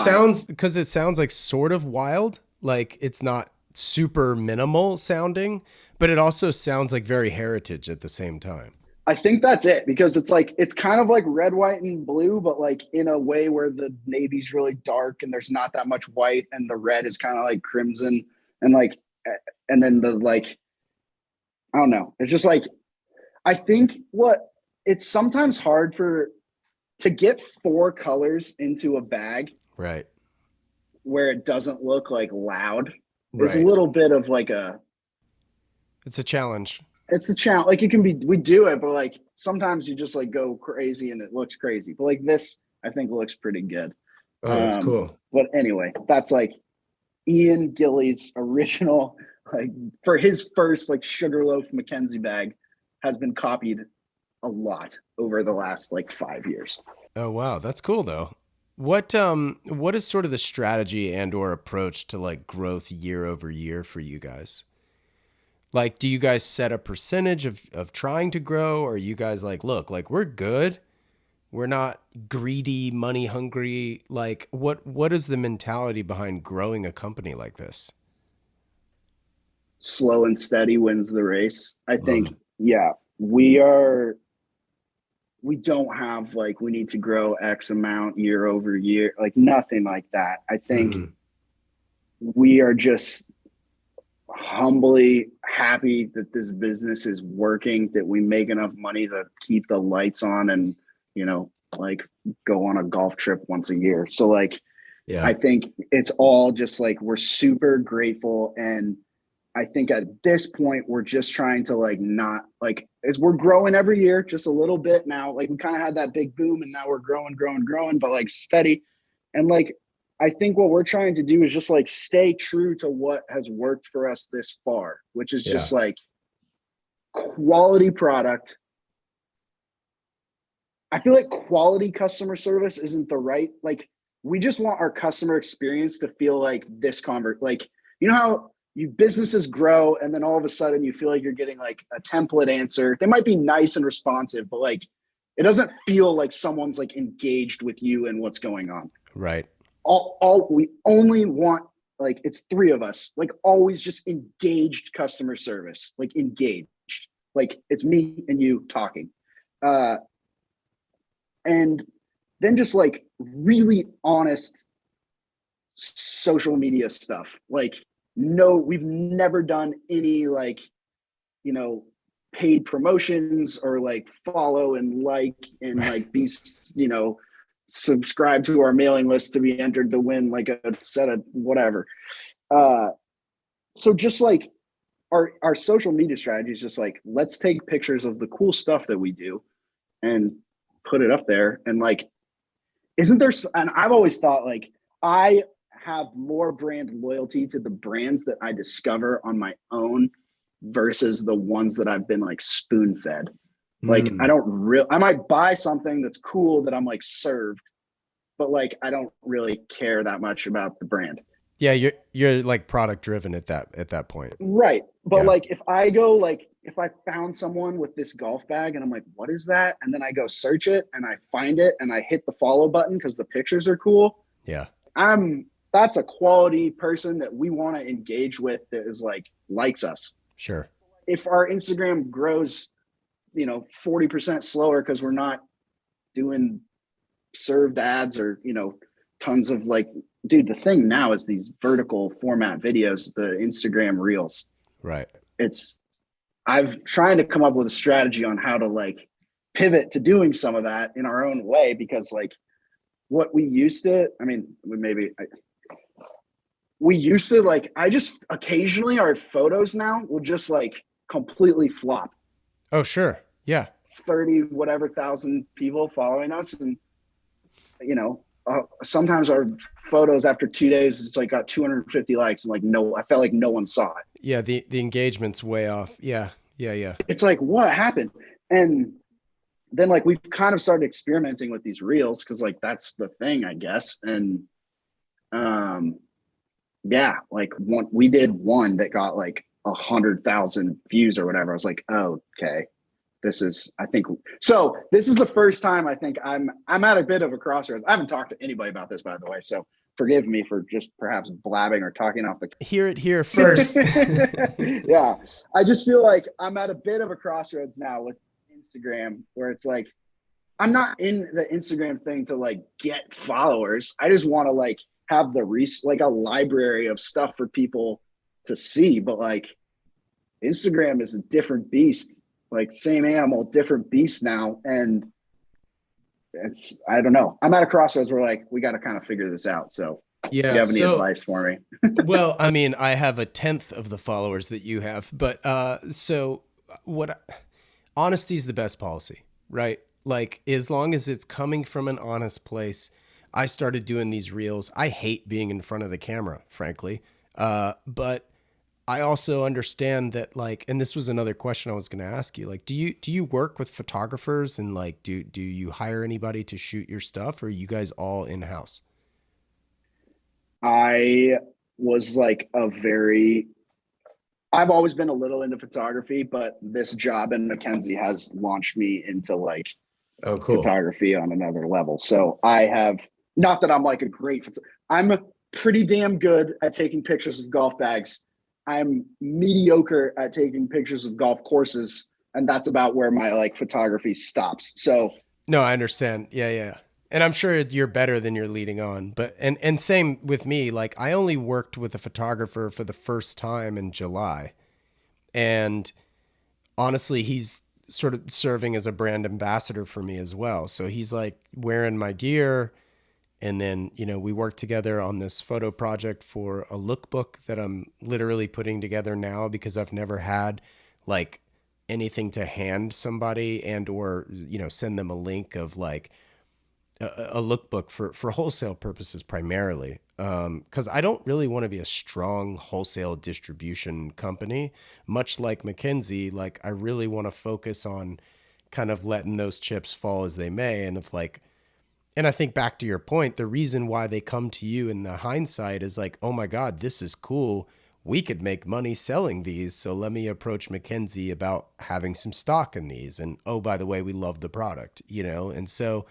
why. it sounds like sort of wild, like it's not super minimal sounding, but it also sounds like very heritage at the same time. I think that's it, because it's like it's kind of like red, white, and blue, but like in a way where the navy's really dark and there's not that much white, and the red is kind of like crimson, and like and then the like, I don't know. It's just like, I think what it's sometimes hard for to get four colors into a bag Right. where it doesn't look like loud is a Right. little bit of like a, It's a challenge. it's a challenge. Like it can be, we do it, but like sometimes you just like go crazy and it looks crazy. But like this, I think looks pretty good. Oh, that's cool. But anyway, that's like Ian Gillies' original, like for his first like Sugarloaf MacKenzie bag, has been copied a lot over the last like 5 years. Oh, wow, that's cool though. What is sort of the strategy and or approach to like growth year over year for you guys? Like, do you guys set a percentage of trying to grow, or are you guys like, look, like we're good. We're not greedy, money hungry. Like what is the mentality behind growing a company like this? Slow and steady wins the race. I Love think it. yeah, we don't have like we need to grow X amount year over year, like nothing like that. I think Hmm. we are just humbly happy that this business is working, that we make enough money to keep the lights on and, you know, like go on a golf trip once a year. So like Yeah. I think it's all just like we're super grateful. And I think at this point we're just trying to like not like as we're growing every year just a little bit now. Like we kind of had that big boom and now we're growing, but like steady. And like I think what we're trying to do is just like stay true to what has worked for us this far, which is Yeah. just like quality product. I feel like quality customer service isn't the right, like, we just want our customer experience to feel like this convert. Like, you know how you businesses grow and then all of a sudden you feel like you're getting like a template answer. They might be nice and responsive, but like, it doesn't feel like someone's like engaged with you and what's going on. Right. All we only want, like, it's three of us, like always just engaged customer service, like engaged, like it's me and you talking. Uh, and then just like really honest social media stuff. Like, no, we've never done any like, you know, paid promotions or like follow and Right. like be, you know, subscribe to our mailing list to be entered to win like a set of whatever. Uh, so just like our social media strategy is just like, let's take pictures of the cool stuff that we do and put it up there. And like, isn't there, and I've always thought like I have more brand loyalty to the brands that I discover on my own versus the ones that I've been like spoon fed. Like I Mm. don't real I might buy something that's cool that I'm like served, but like I don't really care that much about the brand. Yeah, you're like product driven at that point. Right. But Yeah. like if I go like if I found someone with this golf bag and I'm like, what is that? And then I go search it and I find it and I hit the follow button because the pictures are cool. Yeah. I'm That's a quality person that we want to engage with that is like likes us. Sure. If our Instagram grows, you know, 40% slower because we're not doing served ads or, you know, tons of like, dude, the thing now is these vertical format videos, the Instagram reels. Right. It's I've trying to come up with a strategy on how to like pivot to doing some of that in our own way because like what we used to, I mean, we used to like, I just occasionally our photos now will just like completely flop. Oh, sure. Yeah. 30 whatever thousand people following us. And, you know, sometimes our photos after 2 days, it's like got 250 likes and like, no, I felt like no one saw it. Yeah, the engagement's way off. Yeah. Yeah, yeah. It's like, what happened? And then like we've kind of started experimenting with these reels because like that's the thing, I guess. And um yeah, like we did one that got like 100,000 views or whatever. I was like, oh, okay, this is, I think, so this is the first time I think I'm at a bit of a crossroads. I haven't talked to anybody about this, by the way, so forgive me for just perhaps blabbing or talking off the Hear it here first. yeah, I just feel like I'm at a bit of a crossroads now with Instagram where it's like I'm not in the Instagram thing to like get followers. I just want to like have like a library of stuff for people to see. But like Instagram is a different beast, like same animal, different beast now. And it's, I don't know. I'm at a crossroads where like, we got to kind of figure this out. So if you Yeah. have any So, advice for me? well, I mean, I have a tenth of the followers that you have, but so what? Honesty is the best policy, right? Like, as long as it's coming from an honest place. I started doing these reels. I hate being in front of the camera, frankly. But I also understand that, like, and this was another question I was going to ask you. Like, do you work with photographers and like do you hire anybody to shoot your stuff, or are you guys all in house? I was like I've always been a little into photography, but this job in MacKenzie has launched me into like Oh, cool. photography on another level. So I have, not that I'm like a I'm pretty damn good at taking pictures of golf bags. I'm mediocre at taking pictures of golf courses. and that's about where my like photography stops. So No, I understand. Yeah, yeah. And I'm sure you're better than you're leading on. But and same with me. Like I only worked with a photographer for the first time in July. And honestly, he's sort of serving as a brand ambassador for me as well. So he's like wearing my gear. And then, we worked together on this photo project for a lookbook that I'm literally putting together now because I've never had like anything to hand somebody and or, send them a link of like a lookbook for wholesale purposes primarily. Because I don't really want to be a strong wholesale distribution company, much like MacKenzie. Like I really want to focus on kind of letting those chips fall as they may. And if like, and I think back to your point, the reason why they come to you in the hindsight is like, oh my God, this is cool. We could make money selling these. So let me approach MacKenzie about having some stock in these. And oh, by the way, we love the product, And so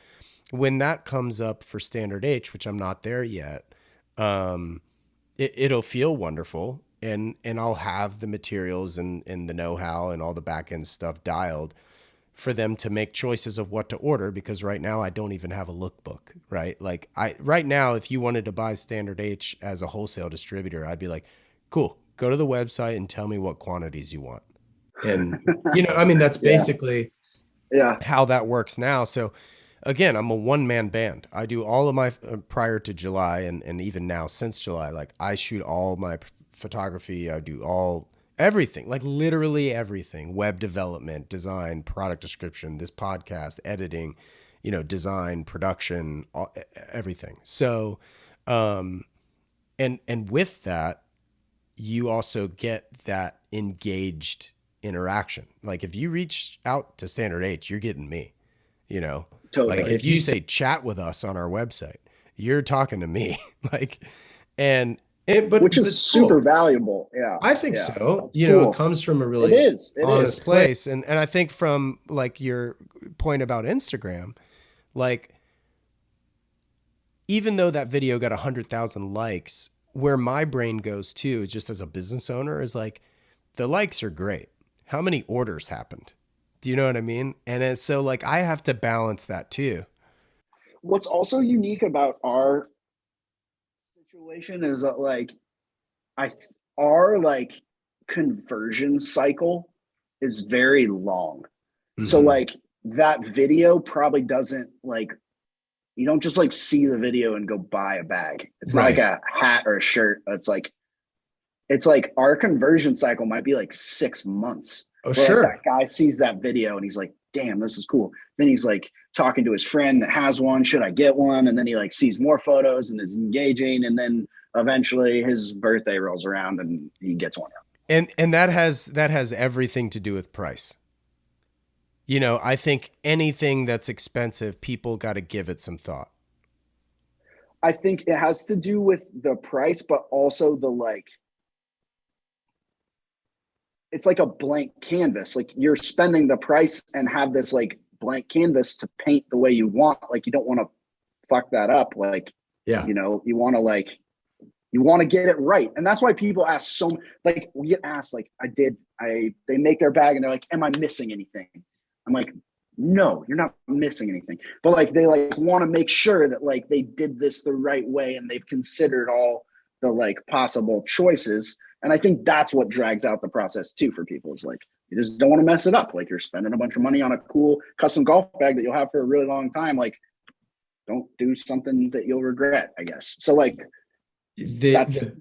when that comes up for Standard H, which I'm not there yet, it'll feel wonderful. And I'll have the materials and the know-how and all the back end stuff dialed for them to make choices of what to order, because right now I don't even have a lookbook, right? Like right now, if you wanted to buy Standard H as a wholesale distributor, I'd be like, cool, go to the website and tell me what quantities you want. And, I mean, that's yeah, basically yeah, how that works now. So again, I'm a one-man band. I do all of my, prior to July and even now since July, like I shoot all my photography. I do everything, like literally everything: web development, design, product description, this podcast, editing, design, production, everything. So, and with that, you also get that engaged interaction. Like if you reach out to Standard H, you're getting me, like totally. if you say chat with us on our website, you're talking to me. Like, and it, but Which but is it's super cool. valuable. Yeah, I think yeah, so. that's It cool. comes from a It really is. It honest is. place. And I think from like your point about Instagram, like even though that video got 100,000 likes, where my brain goes to, just as a business owner, is like the likes are great. How many orders happened? Do you know what I mean? And it's so like I have to balance that too. What's also unique about our situation is that like I our like conversion cycle is very long. So Mm-hmm. like that video probably doesn't like you don't just like see the video and go buy a bag. It's not like Right. a hat or a shirt. It's like our conversion cycle might be like 6 months. Oh, Where like that sure. guy sees that video and he's like, damn, this is cool. Then he's like talking to his friend that has one. Should I get one? And then he like sees more photos and is engaging. And then eventually his birthday rolls around and he gets one. And that has everything to do with price. I think anything that's expensive, people got to give it some thought. I think it has to do with the price, but also the like it's like a blank canvas. Like you're spending the price and have this like blank canvas to paint the way you want. Like you don't want to fuck that up. Like, Yeah. you want to you want to get it right. And that's why people ask like we get asked like they make their bag and they're like, am I missing anything? I'm like, no, you're not missing anything. But like they like want to make sure that like they did this the right way and they've considered all the like possible choices. And I think that's what drags out the process too for people. Is like you just don't want to mess it up. Like you're spending a bunch of money on a cool custom golf bag that you'll have for a really long time. Like don't do something that you'll regret, I guess. So like The, the,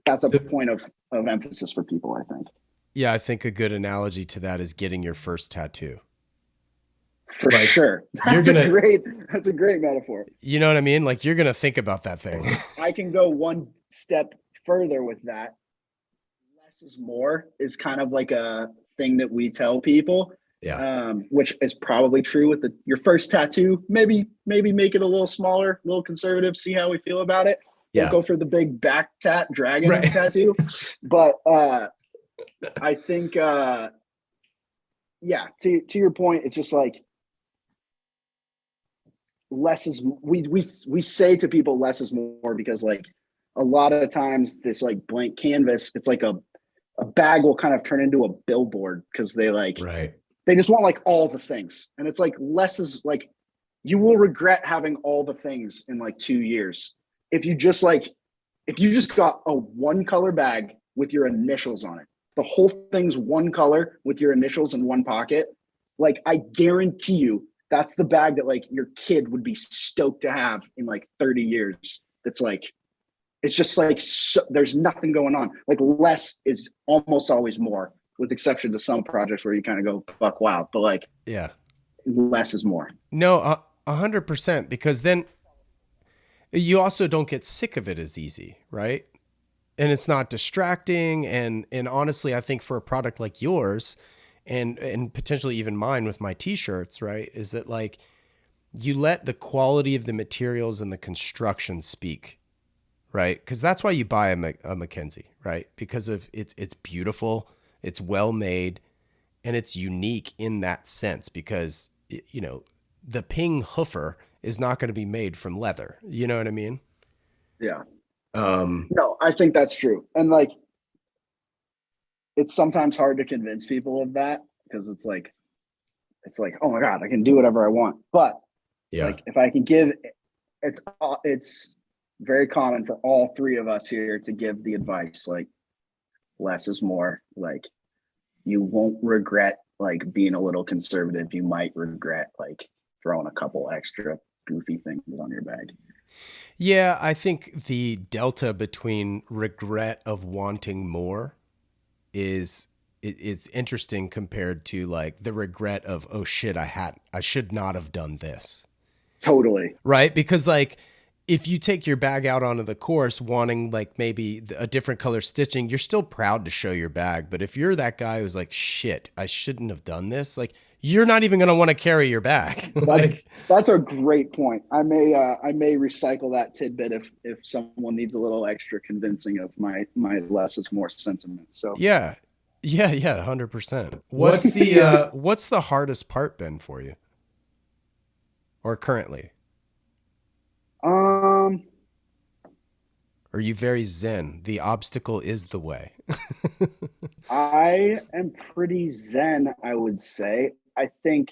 that's a the point of emphasis for people, I think. yeah, I think a good analogy to that is getting your first tattoo. For Like sure. you're gonna, That's a great metaphor. you know what I mean? Like you're gonna think about that thing. I can go one step further with that. Less is more is kind of like a thing that we tell people, Yeah. which is probably true with your first tattoo. Maybe make it a little smaller, a little conservative, see how we feel about it. Don't Yeah. go for the big back dragon Right. tattoo. But I think yeah, to your point, it's just like less is we say to people less is more because like a lot of times this like blank canvas, it's like a bag will kind of turn into a billboard because they like Right. They just want like all the things. And it's like less is like, you will regret having all the things in like 2 years. If you just like, if you just got a one color bag with your initials on it, the whole thing's one color with your initials in one pocket, like I guarantee you that's the bag that like your kid would be stoked to have in like 30 years. That's like, it's just like, so, there's nothing going on. Like less is almost always more, with exception to some projects where you kind of go fuck wow, but like Yeah. less is more. No, 100%. Because then you also don't get sick of it as easy, right? And it's not distracting. And honestly, I think for a product like yours, and potentially even mine with my t-shirts, right, is that like you let the quality of the materials and the construction speak, right? Because that's why you buy a MacKenzie, right? Because of it's beautiful, it's well made, and it's unique in that sense. Because you know the Ping hoofer is not going to be made from leather. You know what I mean? Yeah. Um, No, I think that's true. And like, it's sometimes hard to convince people of that because it's like, oh my God, I can do whatever I want. But yeah. like, if I can give, it's very common for all three of us here to give the advice, like less is more. Like you won't regret like being a little conservative. You might regret like throwing a couple extra goofy things on your bag. Yeah, I think the delta between regret of wanting more is it's interesting compared to like the regret of, oh shit, I should not have done this. Totally. Right? Because like if you take your bag out onto the course wanting like maybe a different color stitching, you're still proud to show your bag. But if you're that guy who's like, shit, I shouldn't have done this, like you're not even going to want to carry your bag. That's Like, that's a great point. I may recycle that tidbit if someone needs a little extra convincing of my less is more sentiment. So yeah. Yeah, yeah, 100%. What's the What's the hardest part been for you or currently? um Are you very zen? The obstacle is the way. I am pretty zen, I would say. I think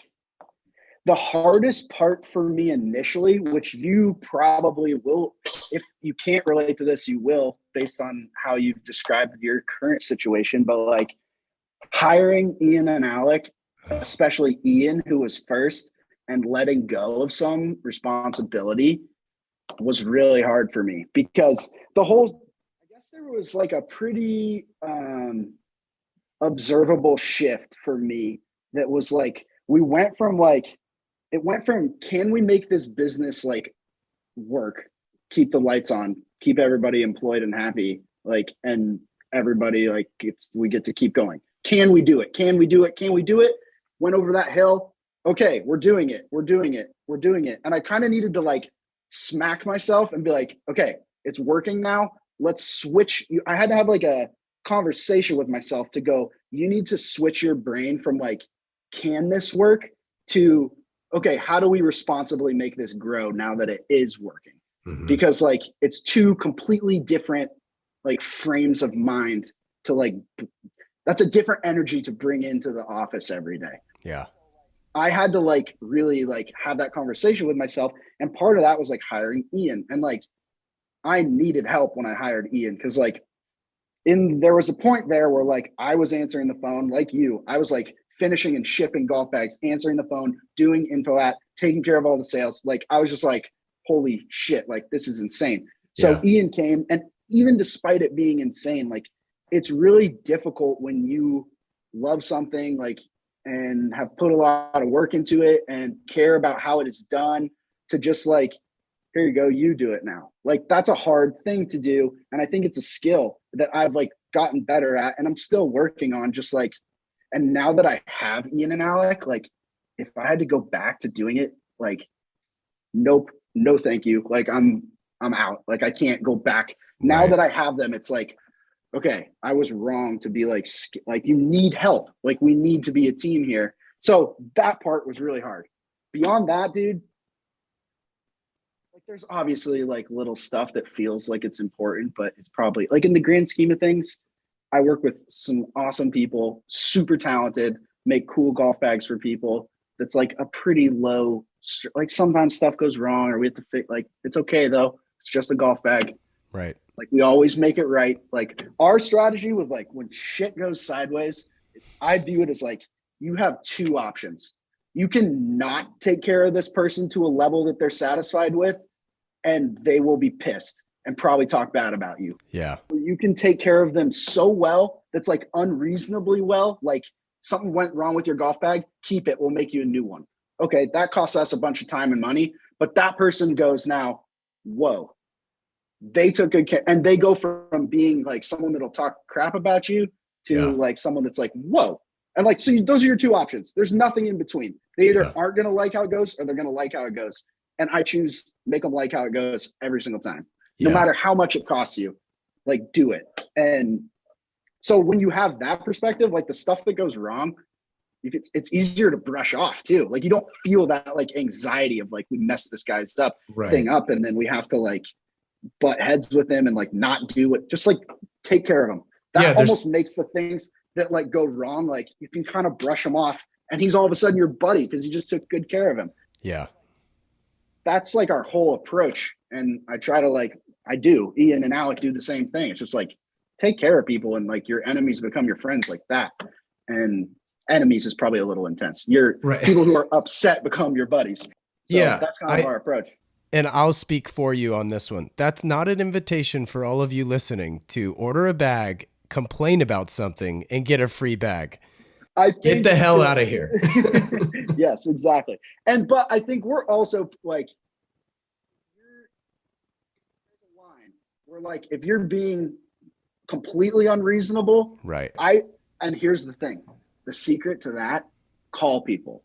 the hardest part for me initially, which you probably will, if you can't relate to this, you will, based on how you've described your current situation, but like hiring Ian and Alec, especially Ian, who was first, and letting go of some responsibility was really hard for me because the whole, I guess there was like a pretty observable shift for me that was like, we went from like, it went from, can we make this business like work, keep the lights on, keep everybody employed and happy, like, and everybody like we get to keep going. Can we do it? Can we do it? Can we do it? Went over that hill. Okay, we're doing it. We're doing it. We're doing it. And I kind of needed to like smack myself and be like, okay, it's working now. Let's switch. I had to have like a conversation with myself to go, you need to switch your brain from like, can this work, to, okay, how do we responsibly make this grow now that it is working? Mm-hmm. Because like it's two completely different like frames of mind to like, that's a different energy to bring into the office every day. Yeah. I had to like really like have that conversation with myself. And part of that was like hiring Ian. And like I needed help when I hired Ian because like there was a point there where like I was answering the phone like you. I was like finishing and shipping golf bags, answering the phone, doing info at, taking care of all the sales. Like I was just like, holy shit, like this is insane. So Yeah. Ian came, and even despite it being insane, like it's really difficult when you love something like and have put a lot of work into it and care about how it is done, to just like, here you go, you do it now. Like that's a hard thing to do. And I think it's a skill that I've like gotten better at and I'm still working on, just like, and now that I have Ian and Alec, like if I had to go back to doing it, like, nope, no, thank you. Like I'm out. Like I can't go back. Now Right. that I have them, it's like, okay, I was wrong to be like you need help. Like we need to be a team here. So that part was really hard. Beyond that, dude, like there's obviously like little stuff that feels like it's important, but it's probably like in the grand scheme of things, I work with some awesome people, super talented. make cool golf bags for people. That's like a pretty low, like sometimes stuff goes wrong or we have to fix, like, it's okay though. It's just a golf bag. Right. Like we always make it right. Like our strategy with like when shit goes sideways, I view it as like you have two options. You can not take care of this person to a level that they're satisfied with, and they will be pissed and probably talk bad about you. Yeah. You can take care of them so well that's like unreasonably well, like something went wrong with your golf bag, keep it, we'll make you a new one. Okay, that costs us a bunch of time and money, but that person goes now, whoa, they took good care, and they go from being like someone that'll talk crap about you to like someone that's like, whoa. And like, so those are your two options. There's nothing in between. They either aren't going to like how it goes or they're going to like how it goes. And I choose make them like how it goes every single time, no matter how much it costs you, like do it. And so when you have that perspective, like the stuff that goes wrong, it's easier to brush off too. Like you don't feel that like anxiety of like, we messed this guy's thing up. And then we have to like butt heads with him and like not do it, just like take care of him. That almost makes the things that like go wrong, like you can kind of brush him off and he's all of a sudden your buddy because you just took good care of him. Yeah. That's like our whole approach. And I try to like, I do, Ian and Alec do the same thing. It's just like, take care of people and like your enemies become your friends like that. And enemies is probably a little intense. People who are upset become your buddies. So that's kind of our approach. And I'll speak for you on this one. That's not an invitation for all of you listening to order a bag, complain about something, and get a free bag. Get the hell out of here. Yes, exactly. But I think we're also like, we're like, if you're being completely unreasonable, right? And here's the thing, the secret to that: call people.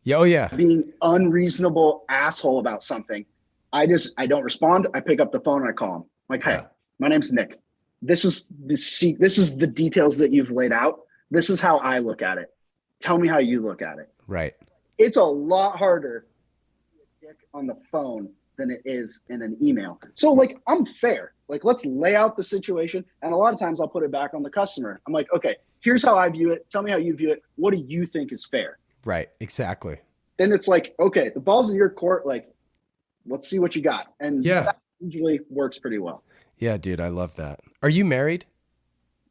Yeah, oh yeah. Being unreasonable asshole about something, I don't respond. I pick up the phone and I call him. Like, hey, my name's Nick. This is the details that you've laid out. This is how I look at it. Tell me how you look at it. Right. It's a lot harder to be a dick on the phone than it is in an email. So like, I'm fair. Like, let's lay out the situation. And a lot of times I'll put it back on the customer. I'm like, okay, here's how I view it. Tell me how you view it. What do you think is fair? Right. Exactly. Then it's like, okay, the ball's in your court. Like, let's see what you got. And that usually works pretty well. Yeah, dude, I love that. Are you married?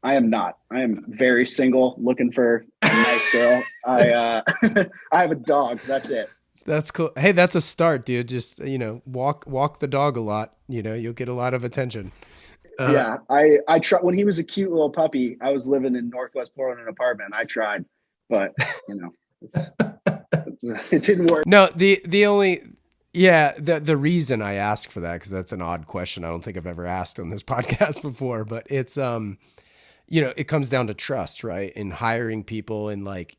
I am not. I am very single, looking for a nice girl. I have a dog. That's it. That's cool. Hey, that's a start, dude. Just, walk the dog a lot. You'll get a lot of attention. Yeah. I tried when he was a cute little puppy. I was living in Northwest Portland in an apartment. I tried, but it didn't work. No, the only, the reason I ask for that, because that's an odd question. I don't think I've ever asked on this podcast before, but it's, it comes down to trust, right? In hiring people and like,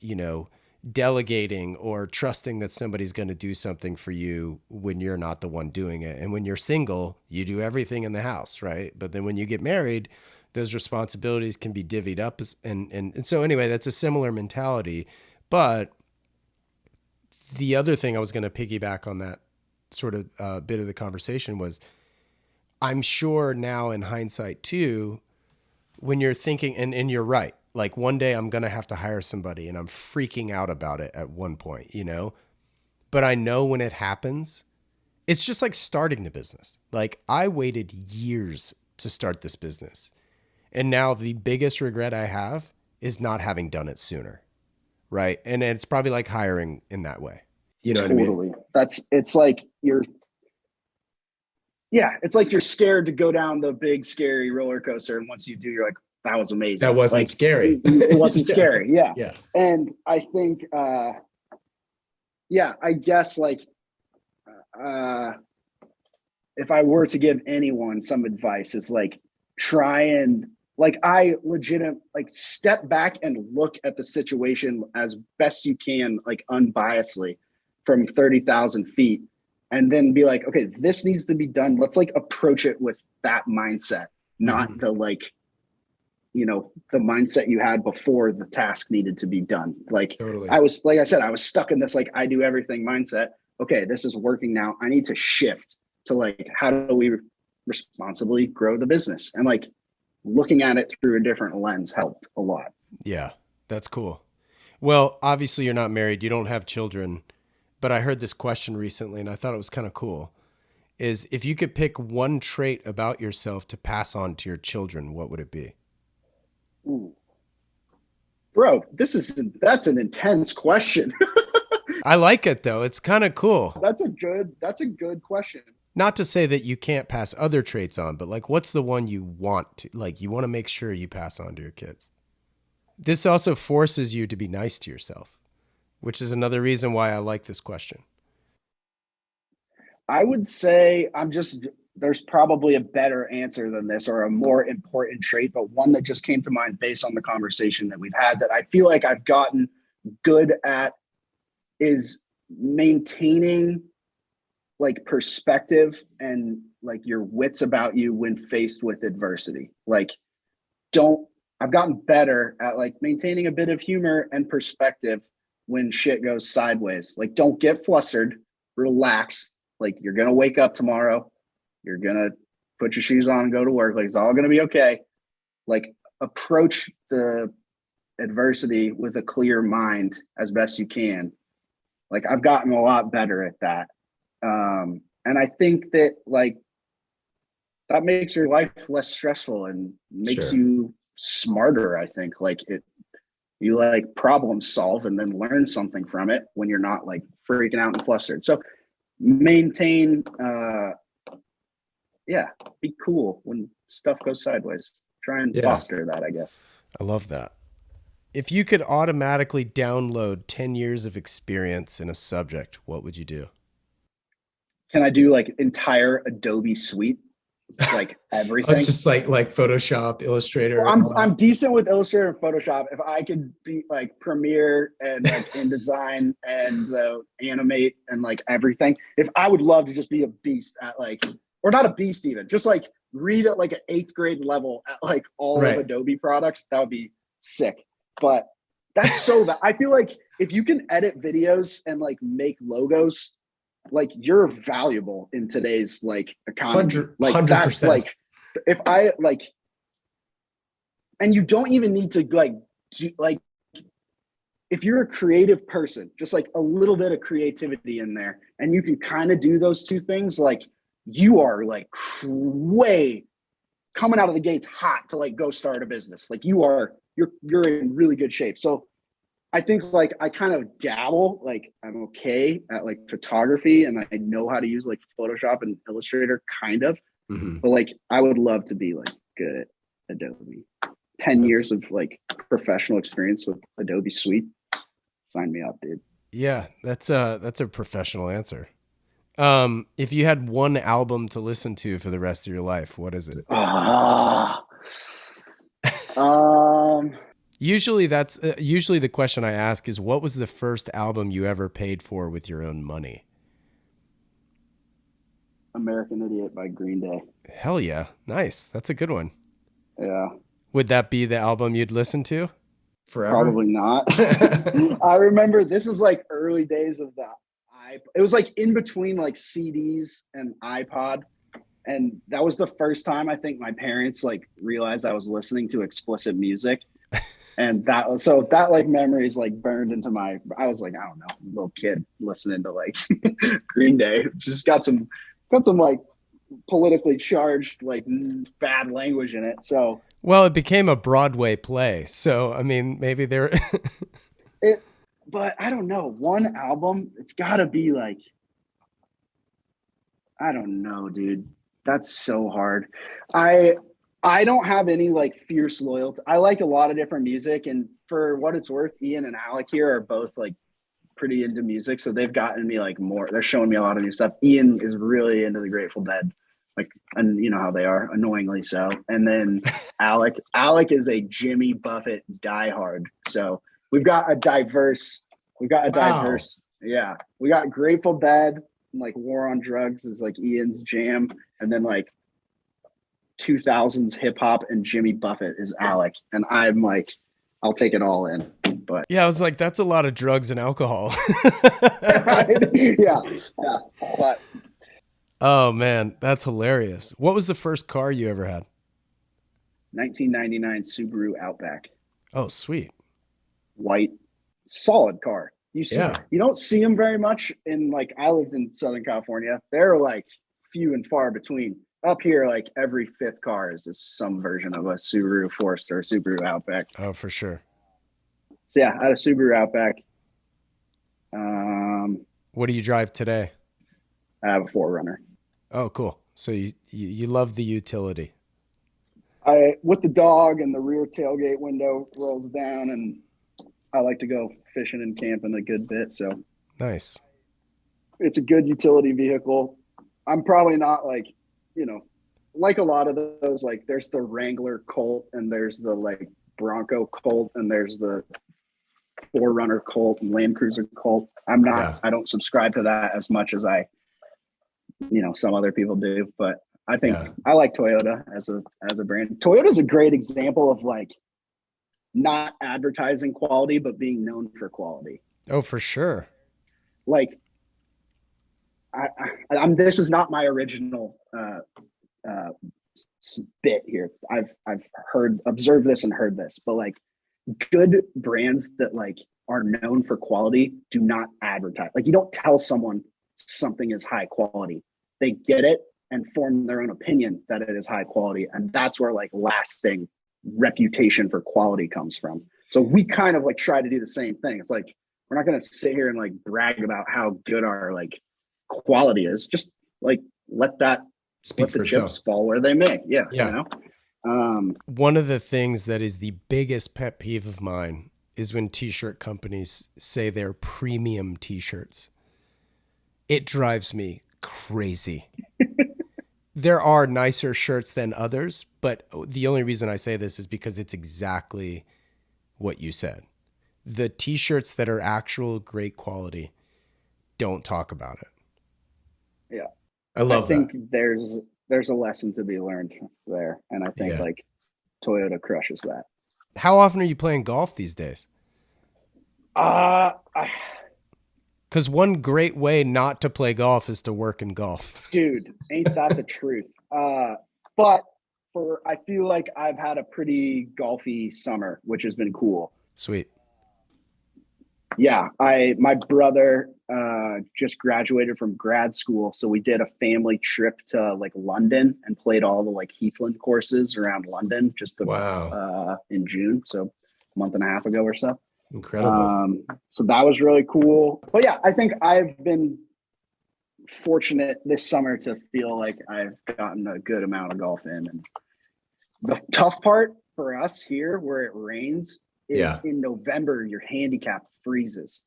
delegating or trusting that somebody's going to do something for you when you're not the one doing it. And when you're single, you do everything in the house, right? But then when you get married, those responsibilities can be divvied up. And so anyway, that's a similar mentality. But the other thing I was going to piggyback on that sort of bit of the conversation was, I'm sure now in hindsight too, when you're thinking, and you're right, like one day I'm going to have to hire somebody and I'm freaking out about it at one point, but I know when it happens, it's just like starting the business. Like I waited years to start this business. And now the biggest regret I have is not having done it sooner. Right. And it's probably like hiring in that way. You know totally. what I mean? It's like it's like you're scared to go down the big, scary roller coaster. And once you do, you're like, that was amazing. That wasn't like, scary. It wasn't scary. Yeah. Yeah. And I think, I guess like, if I were to give anyone some advice, is like, try and like, step back and look at the situation as best you can, like unbiasedly from 30,000 feet, and then be like, okay, this needs to be done. Let's like approach it with that mindset, not the like, the mindset you had before the task needed to be done. Like totally. I was stuck in this, like, I do everything mindset. Okay, this is working now. I need to shift to like, how do we responsibly grow the business? And like looking at it through a different lens helped a lot. Yeah, that's cool. Well, obviously you're not married, you don't have children, but I heard this question recently and I thought it was kind of cool. Is if you could pick one trait about yourself to pass on to your children, what would it be? Ooh. Bro, that's an intense question. I like it though. It's kind of cool. That's a good question. Not to say that you can't pass other traits on, but like what's the one you want to you want to make sure you pass on to your kids? This also forces you to be nice to yourself, which is another reason why I like this question. I would say there's probably a better answer than this or a more important trait, but one that just came to mind based on the conversation that we've had that I feel like I've gotten good at is maintaining like perspective and like your wits about you when faced with adversity. Like I've gotten better at like maintaining a bit of humor and perspective when shit goes sideways. Like don't get flustered, relax. Like you're going to wake up tomorrow. You're going to put your shoes on and go to work. Like it's all going to be okay. Like approach the adversity with a clear mind as best you can. Like I've gotten a lot better at that. And I think that like that makes your life less stressful and makes you smarter. I think like you like problem solve and then learn something from it when you're not like freaking out and flustered. So maintain, be cool when stuff goes sideways. Try and foster that, I guess. I love that. If you could automatically download 10 years of experience in a subject, what would you do? Can I do like entire Adobe suite? Like everything? Just like Photoshop, Illustrator. I'm decent with Illustrator and Photoshop. If I could be like Premiere and like InDesign and animate and like everything, if I would love to just be a beast at like, or not a beast even, just like read at like an 8th grade level at like all of Adobe products, that would be sick. But that's so that I feel like if you can edit videos and like make logos, like you're valuable in today's like economy. 100%. That's like if I like, and you don't even need to like do, like if you're a creative person, just like a little bit of creativity in there, and you can kind of do those two things, like you are like way coming out of the gates hot to like go start a business. Like you're in really good shape. So I think like I kind of dabble, like I'm okay at like photography and I know how to use like Photoshop and Illustrator kind of, but like I would love to be like good at Adobe. 10 years of like professional experience with Adobe Suite. Sign me up, dude. Yeah, that's a professional answer. If you had one album to listen to for the rest of your life, what is it? Usually the question I ask is, what was the first album you ever paid for with your own money? American Idiot by Green Day. Hell yeah. Nice. That's a good one. Yeah. Would that be the album you'd listen to? Forever? Probably not. I remember this is like early days of the it was like in between like CDs and iPod. And that was the first time I think my parents like realized I was listening to explicit music. And that like memories like burned into I was like, I don't know, little kid listening to like Green Day. Just got some like politically charged, like bad language in it. So, well, it became a Broadway play. So, I mean, maybe but I don't know, one album, it's gotta be like, I don't know, dude. That's so hard. I don't have any like fierce loyalty. I like a lot of different music, and for what it's worth, Ian and Alec here are both like pretty into music, so they've gotten me like more. They're showing me a lot of new stuff. Ian is really into the Grateful Dead, like, and you know how they are, annoyingly so. And then Alec is a Jimmy Buffett diehard. So we've got a diverse. Yeah, we got Grateful Dead, and like War on Drugs is like Ian's jam, and then like 2000s hip hop and Jimmy Buffett is Alec, and I'm like, I'll take it all in. But yeah, I was like, that's a lot of drugs and alcohol. yeah. But oh man, that's hilarious. What was the first car you ever had? 1999 Subaru Outback. Oh, sweet. White, solid car. Yeah. You don't see them very much in like, I lived in Southern California. They're like few and far between. Up here, like every fifth car is some version of a Subaru Forester, Subaru Outback. Oh, for sure. So yeah, I had a Subaru Outback. What do you drive today? I have a 4Runner. Oh, cool. So you love the utility. With the dog, and the rear tailgate window rolls down, and I like to go fishing and camping a good bit. So Nice. it's a good utility vehicle. I'm probably not like, like a lot of those, like there's the Wrangler Colt, and there's the like Bronco Colt, and there's the 4Runner Colt and Land Cruiser Colt. I don't subscribe to that as much as some other people do, but I think I like Toyota as a brand. Toyota's a great example of like not advertising quality, but being known for quality. Oh, for sure. Like I'm this is not my original bit here. I've observed this and heard this, but like good brands that like are known for quality do not advertise. Like you don't tell someone something is high quality. They get it and form their own opinion that it is high quality. And that's where like lasting reputation for quality comes from. So we kind of like try to do the same thing. It's like, we're not going to sit here and like brag about how good our like quality is. Just like let the chips fall where they may. Yeah. Yeah. One of the things that is the biggest pet peeve of mine is when t-shirt companies say they're premium t-shirts. It drives me crazy. There are nicer shirts than others, but the only reason I say this is because it's exactly what you said. The t-shirts that are actual great quality, don't talk about it. Yeah. I think there's a lesson to be learned there. And I think like Toyota crushes that. How often are you playing golf these days? Because one great way not to play golf is to work in golf. Dude, ain't that the truth? But I feel like I've had a pretty golfy summer, which has been cool. Sweet. Yeah, my brother just graduated from grad school, so we did a family trip to like London and played all the like Heathland courses around London in June, so a month and a half ago or so. Incredible. So that was really cool. But yeah, I think I've been fortunate this summer to feel like I've gotten a good amount of golf in. And the tough part for us here where it rains is in November, your handicap freezes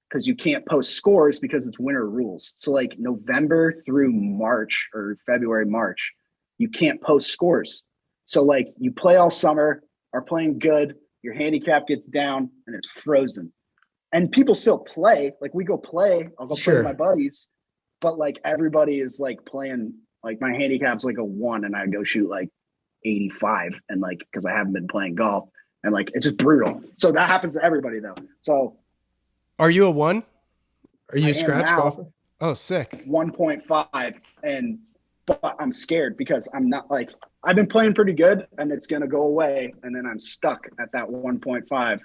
because you can't post scores because it's winter rules. So like November through March or February, March, you can't post scores. So like you play all summer, are playing good, your handicap gets down and it's frozen. And people still play. Like we go play, I'll go play with my buddies, but like everybody is like playing, like my handicap's like a 1 and I go shoot like 85 and like because I haven't been playing golf. And like, it's just brutal. So that happens to everybody though. So are you a 1? Are you a scratch golfer? Oh, sick. 1.5. But I'm scared because I'm not like, I've been playing pretty good and it's going to go away. And then I'm stuck at that 1.5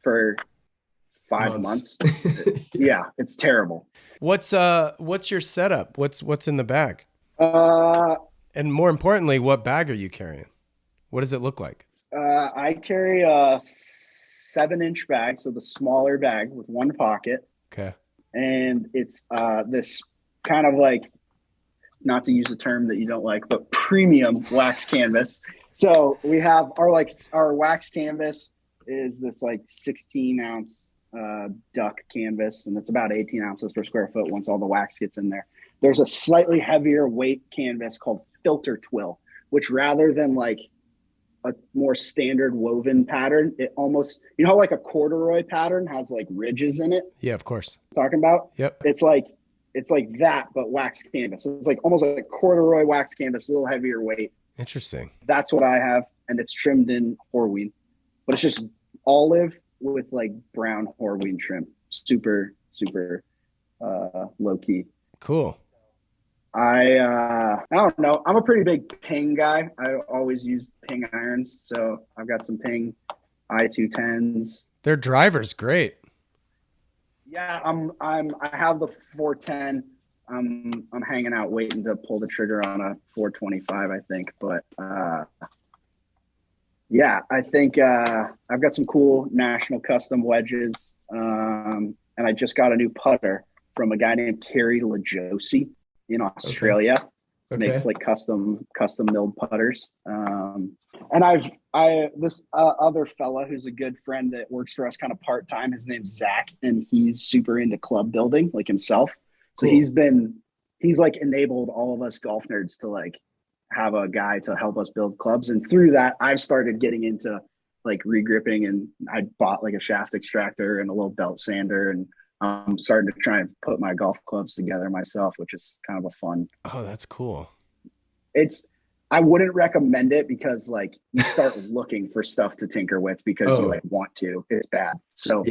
for 5 months. Yeah, it's terrible. What's your setup? What's in the bag? And more importantly, what bag are you carrying? What does it look like? I carry a 7-inch bag, so the smaller bag with one pocket. Okay. And it's this kind of like, not to use a term that you don't like, but premium wax canvas. So we have our wax canvas is this like 16-ounce duck canvas, and it's about 18 ounces per square foot once all the wax gets in there. There's a slightly heavier weight canvas called filter twill, which rather than like a more standard woven pattern, it almost, how like a corduroy pattern has like ridges in it? Yeah, of course. Talking about? Yep. It's like that, but wax canvas. So it's like almost like a corduroy wax canvas, a little heavier weight. Interesting. That's what I have, and it's trimmed in Horween, but it's just olive with like brown Horween trim. Super, super low key. Cool. I don't know. I'm a pretty big Ping guy. I always use Ping irons, so I've got some Ping I210s. Their driver's great. Yeah, I have the 410. I'm hanging out waiting to pull the trigger on a 425, I think. But yeah, I think I've got some cool national custom wedges. And I just got a new putter from a guy named Kerry LaJosie in Australia. Okay. Makes like custom milled putters. And this other fella who's a good friend that works for us kind of part-time, his name's Zach, and he's super into club building like himself. So Cool. he's like enabled all of us golf nerds to like have a guy to help us build clubs. And through that, I've started getting into like regripping, and I bought like a shaft extractor and a little belt sander, and I'm starting to try and put my golf clubs together myself, which is kind of a fun. Oh, that's cool. I wouldn't recommend it because like you start looking for stuff to tinker with because you like want to. It's bad. So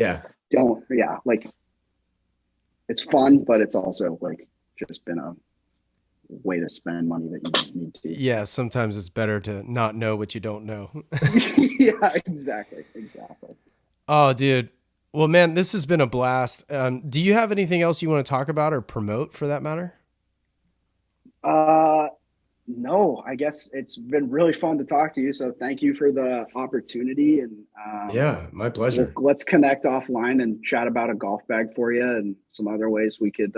like it's fun, but it's also like just been a way to spend money that you don't need to. Yeah, sometimes it's better to not know what you don't know. Yeah, exactly. Oh, dude. Well, man, this has been a blast. Do you have anything else you want to talk about or promote for that matter? No, I guess it's been really fun to talk to you. So thank you for the opportunity. And Yeah, my pleasure. let's connect offline and chat about a golf bag for you and some other ways we could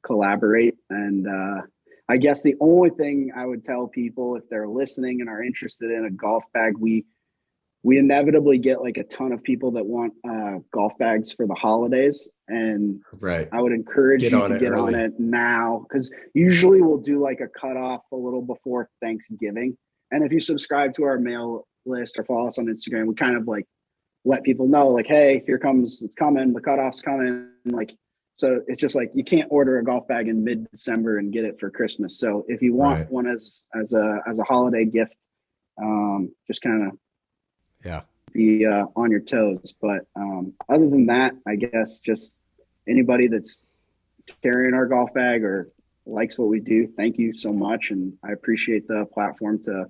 collaborate. And I guess the only thing I would tell people if they're listening and are interested in a golf bag, we inevitably get like a ton of people that want golf bags for the holidays. And Right. I would encourage you to get on it now, because usually we'll do like a cutoff a little before Thanksgiving. And if you subscribe to our mail list or follow us on Instagram, we kind of like let people know like, hey, it's coming, the cutoff's coming. Like, so it's just like you can't order a golf bag in mid-December and get it for Christmas. So if you want one as a holiday gift, just kind of be on your toes. But other than that, I guess just anybody that's carrying our golf bag or likes what we do, thank you so much. And I appreciate the platform to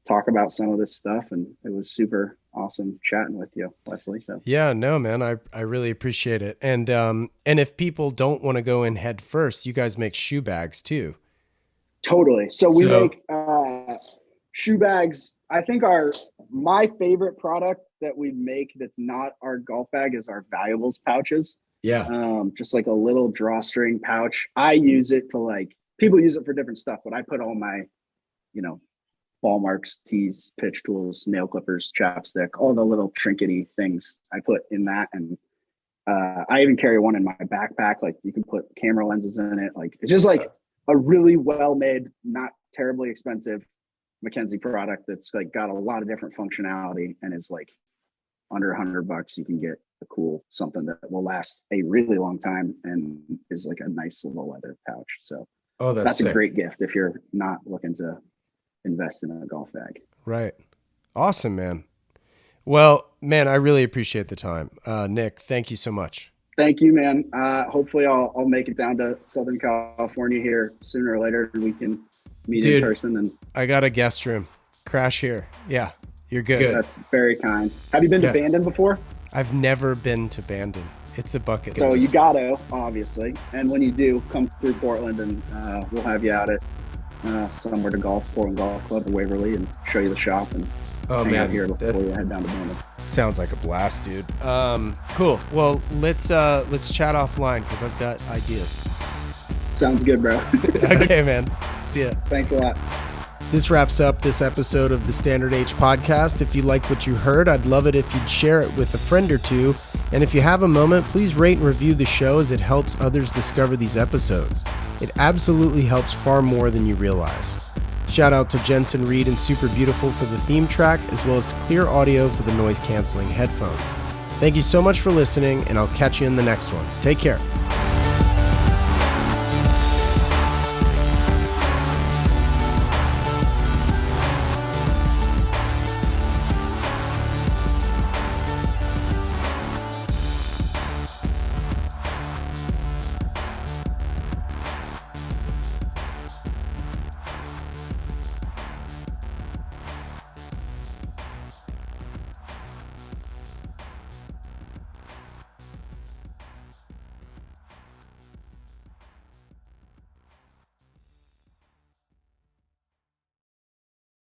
talk about some of this stuff. And it was super awesome chatting with you, Wesley. So yeah, no, man, I really appreciate it. And if people don't want to go in head first, you guys make shoe bags too. Totally. So we make shoe bags. I think my favorite product that we make that's not our golf bag is our valuables pouches. Yeah. Just like a little drawstring pouch. I use it to like, people use it for different stuff, but I put all my, ball marks, tees, pitch tools, nail clippers, chapstick, all the little trinkety things I put in that. And I even carry one in my backpack. Like you can put camera lenses in it. Like it's just like a really well-made, not terribly expensive MacKenzie product that's like got a lot of different functionality and is like under $100. You can get a cool something that will last a really long time and is like a nice little leather pouch. So that's a great gift if you're not looking to invest in a golf bag. Right. Awesome, man. Well, man, I really appreciate the time. Nick, thank you so much. Thank you, man. Hopefully I'll make it down to Southern California here sooner or later and we can meet in person. And I got a guest room. Crash here. Yeah, you're good. That's very kind. Have you been to Bandon before? I've never been to Bandon. It's a bucket list. So you gotta, obviously. And when you do, come through Portland and we'll have you out at somewhere to golf, Portland Golf Club or Waverly, and show you the shop and hang out here before you head down to Bandon. Sounds like a blast, dude. Cool. Well, let's chat offline because I've got ideas. Sounds good, bro. Okay, man. See ya. Thanks a lot. This wraps up this episode of the Standard H podcast. If you liked what you heard, I'd love it if you'd share it with a friend or two. And if you have a moment, please rate and review the show as it helps others discover these episodes. It absolutely helps far more than you realize. Shout out to Jensen Reed and Super Beautiful for the theme track, as well as to Clear Audio for the noise canceling headphones. Thank you so much for listening, and I'll catch you in the next one. Take care.